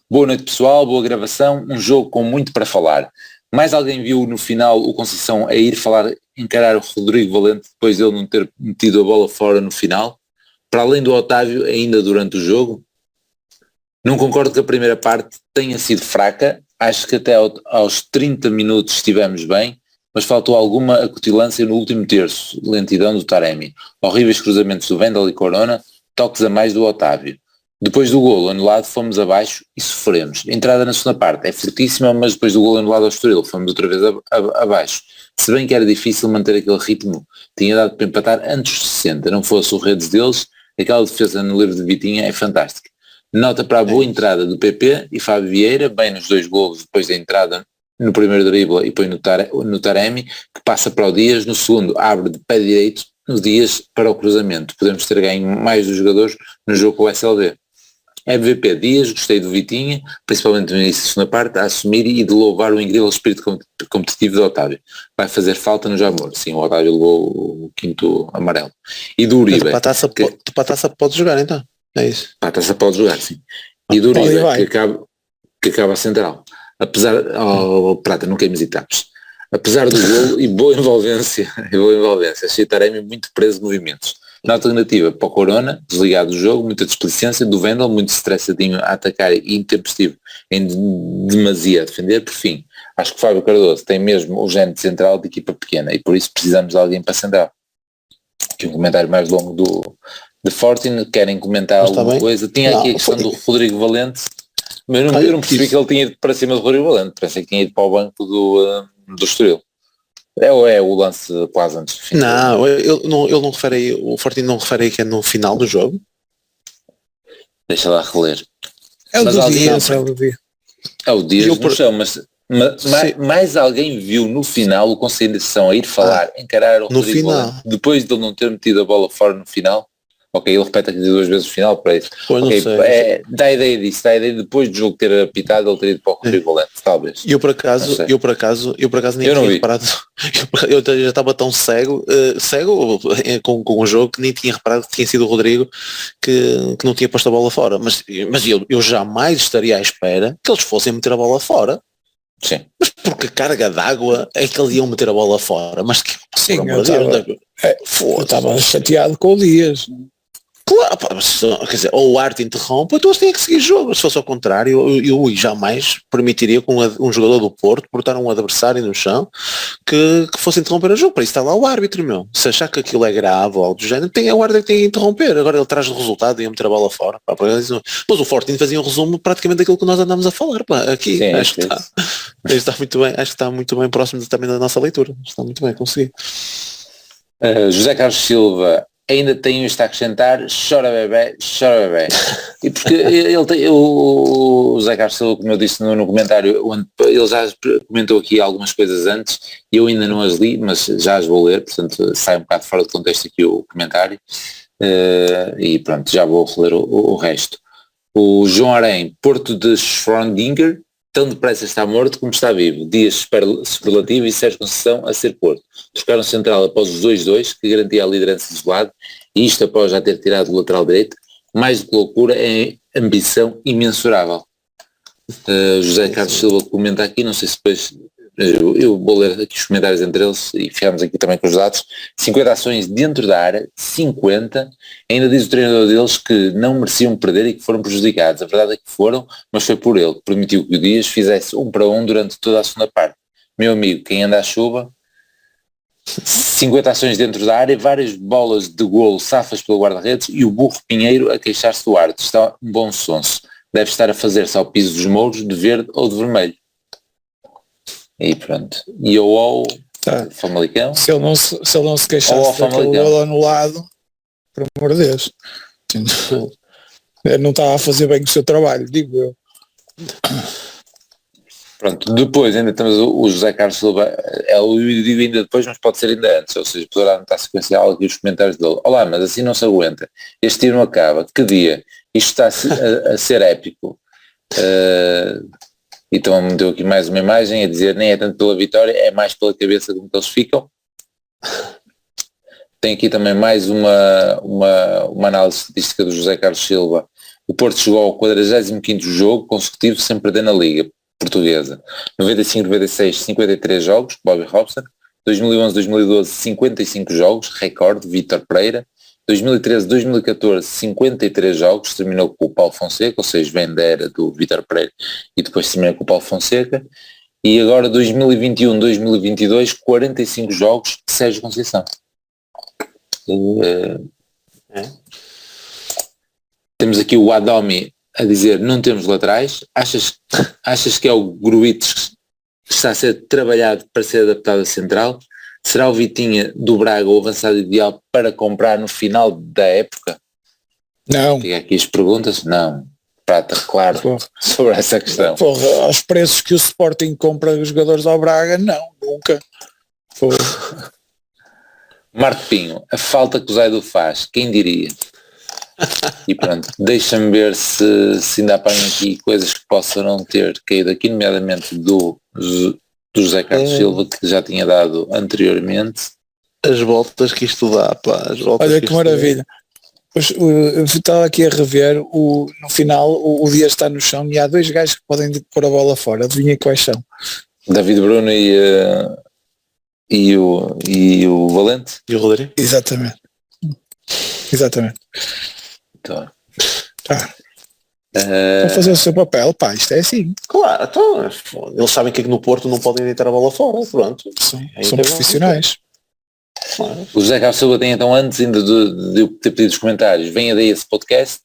Boa noite pessoal, boa gravação, um jogo com muito para falar. Mais alguém viu no final o Conceição a ir encarar o Rodrigo Valente depois dele não ter metido a bola fora no final? Para além do Otávio, ainda durante o jogo? Não concordo que a primeira parte tenha sido fraca, acho que até aos 30 minutos estivemos bem, mas faltou alguma acutilância no último terço, lentidão do Taremi, horríveis cruzamentos do Vendel e Corona, toques a mais do Otávio. Depois do golo anulado fomos abaixo e sofremos. A entrada na segunda parte é fortíssima, mas depois do golo anulado ao Estoril fomos outra vez abaixo. Se bem que era difícil manter aquele ritmo, tinha dado para empatar antes dos 60, não fosse o redes deles, aquela defesa no livro de Vitinha é fantástica. Nota para a boa entrada do PP e Fábio Vieira, bem nos 2 golos depois da entrada no primeiro drible e põe no Taremi, que passa para o Dias, no segundo abre de pé direito no Dias para o cruzamento. Podemos ter ganho mais dos jogadores no jogo com o SLD. MVP Dias, gostei do Vitinha, principalmente no início da segunda parte, a assumir e de louvar o incrível espírito competitivo do Otávio. Vai fazer falta no Jamor. Sim, o Otávio levou o 5º amarelo. E do Uribe. Para a taça pode jogar então, é isso. Para a taça pode jogar, sim. E do Uribe, que acaba a central. Apesar, Prata, não queimes etapas. Apesar do golo e boa envolvência, achei Taremi muito preso de movimentos. Na alternativa para o Corona, desligado do jogo, muita displicência, do Vendel, muito estressadinho a atacar e intempestivo em demasia a defender. Por fim, acho que o Fábio Cardoso tem mesmo o género central de equipa pequena e por isso precisamos de alguém para central. Aqui um comentário mais longo de Fortin, querem comentar alguma coisa? Tinha aqui a questão do Rodrigo Valente, mas eu não percebi que ele tinha ido para cima do Rodrigo Valente, pensei que tinha ido para o banco do Estoril. É o lance quase antes do fim? Não, ele não refere aí, o Fortin não refere aí que é no final do jogo. Deixa lá reler. É o do Dias, É o Dias no chão, mas mais alguém viu no final o Conceição a ir falar, encarar o Rodrigo Valente, depois de ele não ter metido a bola fora no final? Ok, ele repete aqui 2 vezes o final para isso. Pois não Ok, sei. dá a ideia disso, dá a ideia de depois do jogo ter apitado, ele ter ido para o Rodrigo Valente, talvez. Eu por acaso Não sei. nem Eu não tinha vi. reparado. Eu já estava tão cego com o jogo que nem tinha reparado que tinha sido o Rodrigo que não tinha posto a bola fora. Mas eu jamais estaria à espera que eles fossem meter a bola fora. Sim. Mas porque carga d'água é que eles iam meter a bola fora. Mas que, Sim, por amor de Deus, eu estava chateado com o Dias. claro, pá, mas, quer dizer, ou o Arte interrompe, então eles têm que seguir jogo. Se fosse ao contrário, eu jamais permitiria que um jogador do Porto botar um adversário no chão que fosse interromper o jogo. Para isso está lá o árbitro, meu. Se achar que aquilo é grave ou algo do género, tem o árbitro que tem que interromper. Agora ele traz o resultado e ia meter a bola fora. Pá, mas o Fortin fazia um resumo praticamente daquilo que nós andamos a falar. Pá, aqui, Sim, acho que está muito bem, acho que está muito bem próximo também da nossa leitura. Está muito bem conseguido. José Carlos Silva ainda tem isto a acrescentar, chora bebê. E porque ele tem, o José Carlos Silva, como eu disse no comentário, ele já comentou aqui algumas coisas antes e eu ainda não as li, mas já as vou ler, portanto sai um bocado fora de contexto aqui o comentário e pronto, já vou ler o resto. O João Arém, Porto de Schrödinger, tão depressa está morto como está vivo. Dias superlativo e Sérgio Conceição a ser Porto. Trocaram central após os 2-2, que garantia a liderança isolado, e isto após já ter tirado o lateral direito. Mais do que loucura, é ambição imensurável. José Carlos Silva comenta aqui, não sei se depois eu vou ler aqui os comentários entre eles e ficamos aqui também com os dados. 50 ações dentro da área, 50, ainda diz o treinador deles que não mereciam perder e que foram prejudicados. A verdade é que foram, mas foi por ele que permitiu que o Dias fizesse 1-1 durante toda a segunda parte. Meu amigo, quem anda à chuva, 50 ações dentro da área, várias bolas de golo safas pelo guarda-redes e o burro Pinheiro a queixar-se do árbitro. Está um bom sonso. Deve estar a fazer-se ao piso dos mouros de verde ou de vermelho. E pronto. E eu ao Famalicão. Se ele não se queixasse daquele golo anulado, por amor de Deus. Ele não estava a fazer bem o seu trabalho, digo eu. Pronto, depois ainda temos o José Carlos Silva, eu digo ainda depois, mas pode ser ainda antes, ou seja, poderá anotar sequencial aqui os comentários dele. Olá, mas assim não se aguenta, este tiro não acaba, que dia, isto está a ser épico. Então meteu aqui mais uma imagem a dizer, nem é tanto pela vitória, é mais pela cabeça como que eles ficam. Tem aqui também mais uma análise estatística do José Carlos Silva. O Porto chegou ao 45º jogo consecutivo sem perder na Liga Portuguesa. 95-96, 53 jogos, Bobby Robson. 2011-2012, 55 jogos, recorde, Vítor Pereira. 2013-2014, 53 jogos, terminou com o Paulo Fonseca, ou seja, vem da era do Vítor Pereira e depois terminou com o Paulo Fonseca. E agora 2021-2022, 45 jogos, Sérgio Conceição. Temos aqui o Adomi a dizer, não temos laterais. Achas que é o Gruites que está a ser trabalhado para ser adaptado a central? Será o Vitinha do Braga o avançado ideal para comprar no final da época? Não. Fica aqui as perguntas. Não. Prata, claro, sobre essa questão. Porra, aos preços que o Sporting compra os jogadores ao Braga, não, nunca. Marco Pinho, a falta que o Zaidu faz, quem diria? E pronto, deixa-me ver se ainda apanho aqui coisas que possam não ter caído aqui, nomeadamente do José Carlos Silva, que já tinha dado anteriormente. As voltas que isto dá, pá. Olha que maravilha. Eu estava aqui a rever, no final o Dias está no chão e há dois gajos que podem pôr a bola fora. Adivinha quais são? David Bruno e o Valente. E o Rodrigo? Exatamente. Então, Vou fazer o seu papel, pá, isto é assim. Claro, então, eles sabem que no Porto não podem deitar a bola fora, pronto. São profissionais. Claro. O José Carlos Silva tem então, antes ainda de eu ter pedido os comentários, venha daí esse podcast,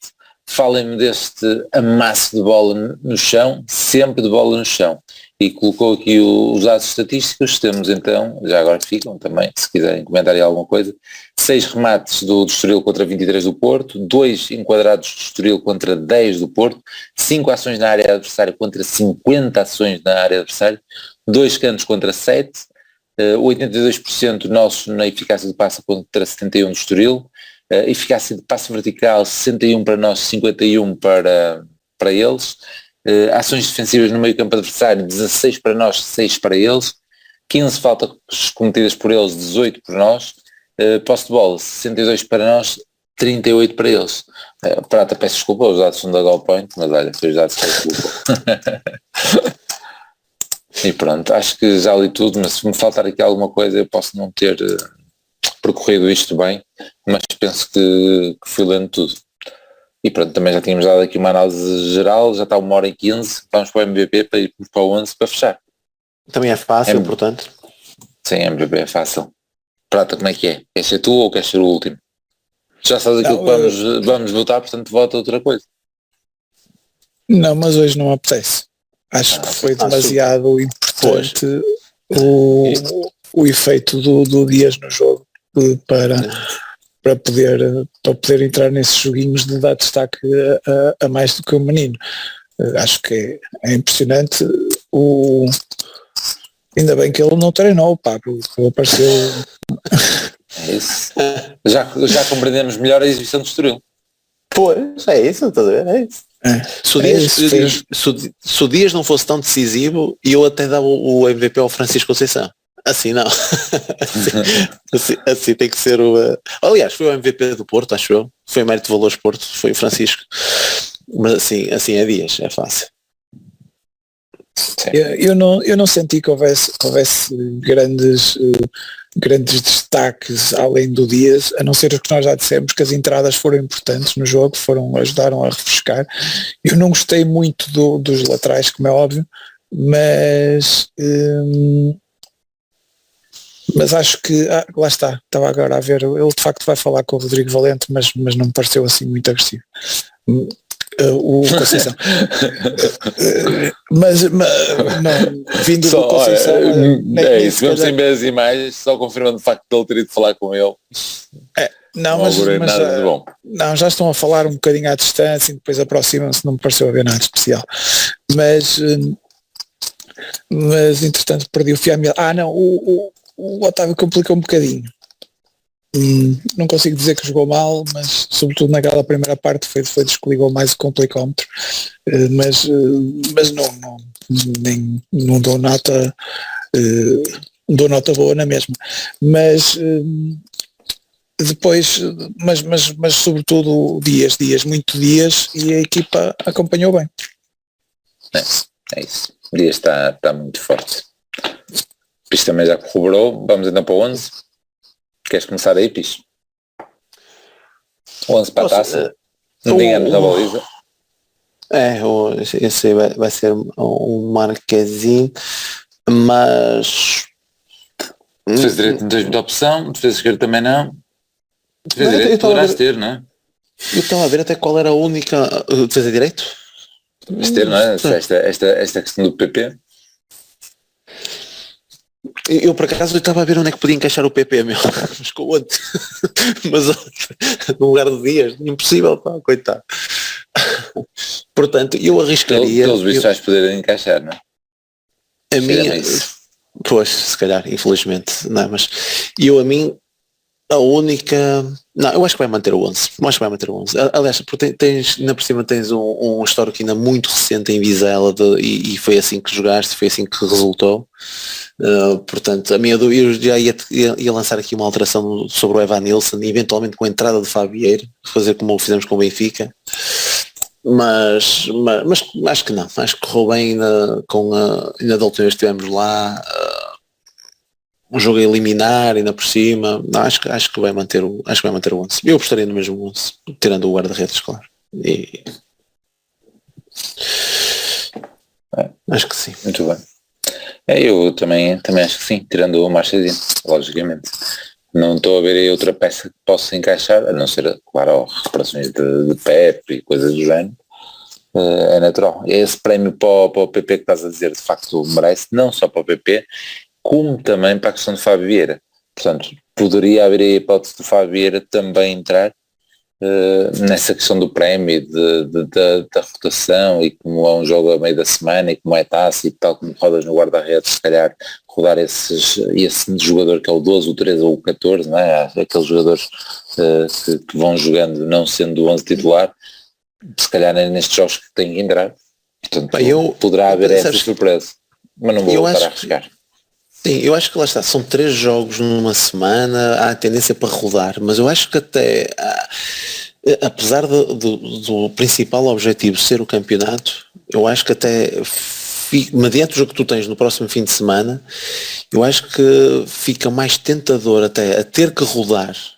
falem-me deste amasso de bola no chão, sempre de bola no chão. E colocou aqui os dados estatísticos, temos então, já agora ficam também, se quiserem comentar aí alguma coisa, 6 remates do Estoril contra 23 do Porto, 2 enquadrados do Estoril contra 10 do Porto, 5 ações na área adversária contra 50 ações na área adversária, 2 cantos contra 7, 82% nosso na eficácia de passe contra 71 do Estoril, eficácia de passe vertical 61 para nós, 51 para eles, ações defensivas no meio campo adversário 16 para nós, 6 para eles, 15 faltas cometidas por eles, 18 por nós, posse de bola 62 para nós, 38 para eles. Prata, peço desculpa, os dados são da Goal Point, mas olha, foi os dados que desculpa. E pronto, acho que já li tudo, mas se me faltar aqui alguma coisa eu posso não ter percorrido isto bem, mas penso que fui lendo tudo. E pronto, também já tínhamos dado aqui uma análise geral, já está 1h15, vamos para o MVP para ir para o 11 para fechar. Também é fácil, portanto. Sim, MVP é fácil. Prata, como é que é? Queres ser tu ou queres ser o último? Já sabes aquilo que vamos votar, portanto vota outra coisa. Não, mas hoje não apetece. Acho que foi demasiado importante o efeito do Dias no jogo para poder entrar nesses joguinhos de dar destaque a mais do que o menino. Acho que é impressionante. Ainda bem que ele não treinou, pá, porque apareceu. É isso. Já compreendemos melhor a exibição do Estoril. Pois, é isso, estás a ver? É isso. Se o Dias não fosse tão decisivo, eu até dava o MVP ao Francisco Conceição. Assim não. assim tem que ser o... Aliás, foi o MVP do Porto, acho eu. Foi o Mérito de Valores Porto, foi o Francisco. Mas assim é Dias, é fácil. Eu não senti que houvesse grandes destaques além do Dias, a não ser os que nós já dissemos, que as entradas foram importantes no jogo, ajudaram a refrescar. Eu não gostei muito dos laterais, como é óbvio, mas acho que lá está, estava agora a ver, ele de facto vai falar com o Rodrigo Valente, mas não me pareceu assim muito agressivo. O Conceição. mas não, vindo do Conceição, é isso, vamos sem ver as imagens, só confirmando o facto de ele ter ido falar com ele. Já estão a falar um bocadinho à distância e depois aproximam-se, não me pareceu haver nada especial, mas entretanto perdi o fio à meada. O Otávio complicou um bocadinho. Não consigo dizer que jogou mal, mas sobretudo naquela primeira parte foi desligou mais o complicómetro, mas não dou nota boa na mesma, mas depois mas sobretudo muito Dias, e a equipa acompanhou bem. É isso, o Dias está muito forte. Pis também já corroborou. Vamos ainda para o 11. Queres começar aí, Pis? O 11 para a taça. Não tínhamos na baliza. Esse vai ser um Marquezinho, mas... Defesa direito não tens muita opção, defesa esquerda também não. Defesa direito poderás ter, não é? Eu estava a ver até qual era a única defesa direito. Ter, não é? Esta questão do PP. Eu por acaso estava a ver onde é que podia encaixar o PP, meu. Mas com o outro. Mas no lugar do Dias, impossível, pá, coitado. Portanto, eu arriscaria... Pelos vistos vais poder encaixar, não é? A minha... Pois, se calhar, infelizmente, não é? Mas a única... Não, eu acho que vai manter o 11. Aliás, porque ainda por cima tens um histórico ainda muito recente em Vizela e foi assim que jogaste, foi assim que resultou. Portanto, eu já ia lançar aqui uma alteração sobre o Evan Nilsson, eventualmente com a entrada de Fabieiro, fazer como fizemos com o Benfica. Mas acho que não. Acho que correu bem ainda da última vez que estivemos lá. Um jogo a eliminar ainda por cima. Não, acho que vai manter o 11. Eu apostaria no mesmo 11, tirando o guarda-redes, claro. Acho que sim. Muito bem. Eu também acho que sim, tirando o Marchesino, logicamente. Não estou a ver aí outra peça que possa encaixar, a não ser, claro, recuperações de Pepe e coisas do género. É natural. Esse prémio para o PP que estás a dizer, de facto merece, não só para o PP, como também para a questão de Fábio Vieira. Portanto, poderia haver a hipótese de Fábio Vieira também entrar, nessa questão do prémio, da rotação, e como é um jogo a meio da semana e como é taça e tal, como rodas no guarda-redes, se calhar rodar esse jogador que é o 12, o 13 ou o 14, não é? Aqueles jogadores que vão jogando não sendo o 11 titular, se calhar é nestes jogos que têm que entrar. Portanto, poderá haver essa surpresa, mas não vou voltar a arriscar. Sim, eu acho que lá está, são 3 jogos numa semana, há tendência para rodar, mas eu acho que até, apesar do principal objetivo ser o campeonato, eu acho que até, mediante o jogo que tu tens no próximo fim de semana, eu acho que fica mais tentador até a ter que rodares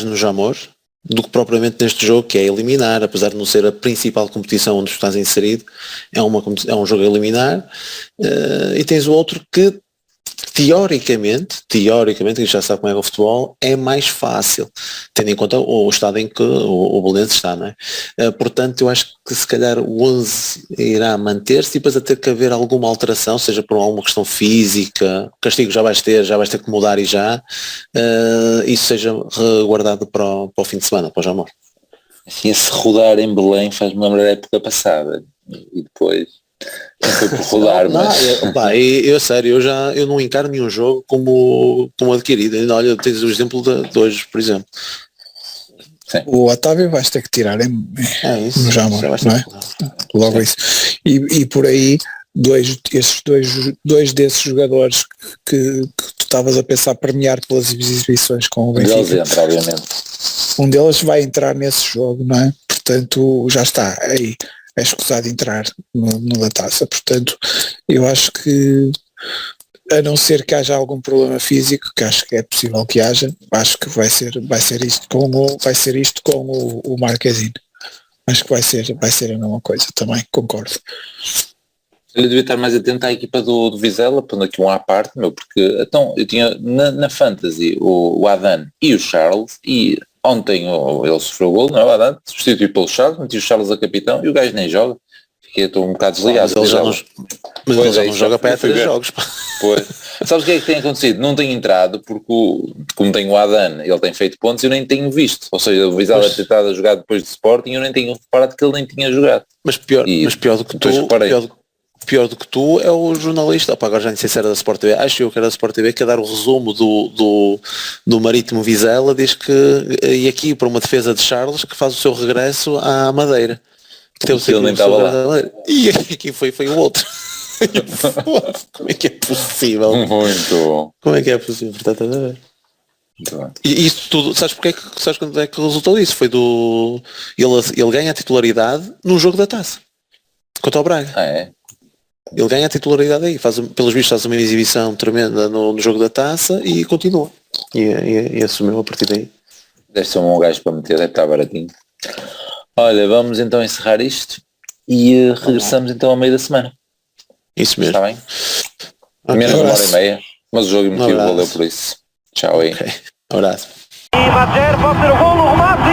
no Jamor, do que propriamente neste jogo, que é eliminar, apesar de não ser a principal competição onde tu estás inserido, é um jogo a eliminar, e tens o outro que teoricamente, que já sabe como é o futebol, é mais fácil, tendo em conta o estado em que o Belenenses está, não é? Portanto, eu acho que se calhar o 11 irá manter-se e depois a ter que haver alguma alteração, seja por alguma questão física, castigo já vais ter que mudar e já, isso seja guardado para o fim de semana, para o Jamor. Assim, esse rodar em Belém faz-me lembrar a época passada, e depois não foi por rodar, eu sério, eu não encaro nenhum jogo como adquirido. Olha, tens o exemplo de hoje, por exemplo. Sim. O Otávio vais ter que tirar no Jamor, não é? Logo isso. E por aí, dois desses jogadores que tu estavas a pensar premiar pelas exibições com o Benfica, entra, obviamente. um deles vai entrar nesse jogo, não é? Portanto, já está aí. É escusado entrar no da taça, portanto eu acho que, a não ser que haja algum problema físico, que acho que é possível que haja, acho que vai ser isto com o Marquezine. Acho que vai ser a mesma coisa também, concordo. Eu devia estar mais atento à equipa do Vizela, pondo aqui um à parte, porque então eu tinha na Fantasy o Adan e o Charles, e ontem ele sofreu o gol, não é o Adan, substituiu pelo Charles, meti o Charles a capitão e o gajo nem joga. Estou um bocado desligado. Mas ele já não joga para aí 3 jogos. Pois. Sabes o que é que tem acontecido? Não tem entrado porque, como tem o Adan, ele tem feito pontos e eu nem tenho visto. Ou seja, o Vizela ter estado a jogar depois de Sporting e eu nem tenho reparado que ele nem tinha jogado. Mas pior do que tu, pior do que tu é o jornalista, agora já nem sei se era da Sport TV, acho eu que era da Sport TV, que a dar o resumo do Marítimo Vizela, diz que, e aqui para uma defesa de Charles, que faz o seu regresso à Madeira. Que ele nem estava lá. E aqui foi o outro. Como é que é possível? Muito. Como é que é possível? Portanto, a ver. E isso tudo, sabes quando é que resultou isso? Foi ele ganha a titularidade num jogo da taça contra o Braga. É? Ele ganha a titularidade aí, pelos vistos faz uma exibição tremenda no jogo da taça e continua. E assumiu a partir daí. Deve ser um gajo para meter, deve estar baratinho. Olha, vamos então encerrar isto e regressamos então ao meio da semana. Isso mesmo. Está bem? Menos 1h30, mas o jogo emotivo valeu por isso. Tchau aí. Abraço. E Badger pode ter o golo, o remate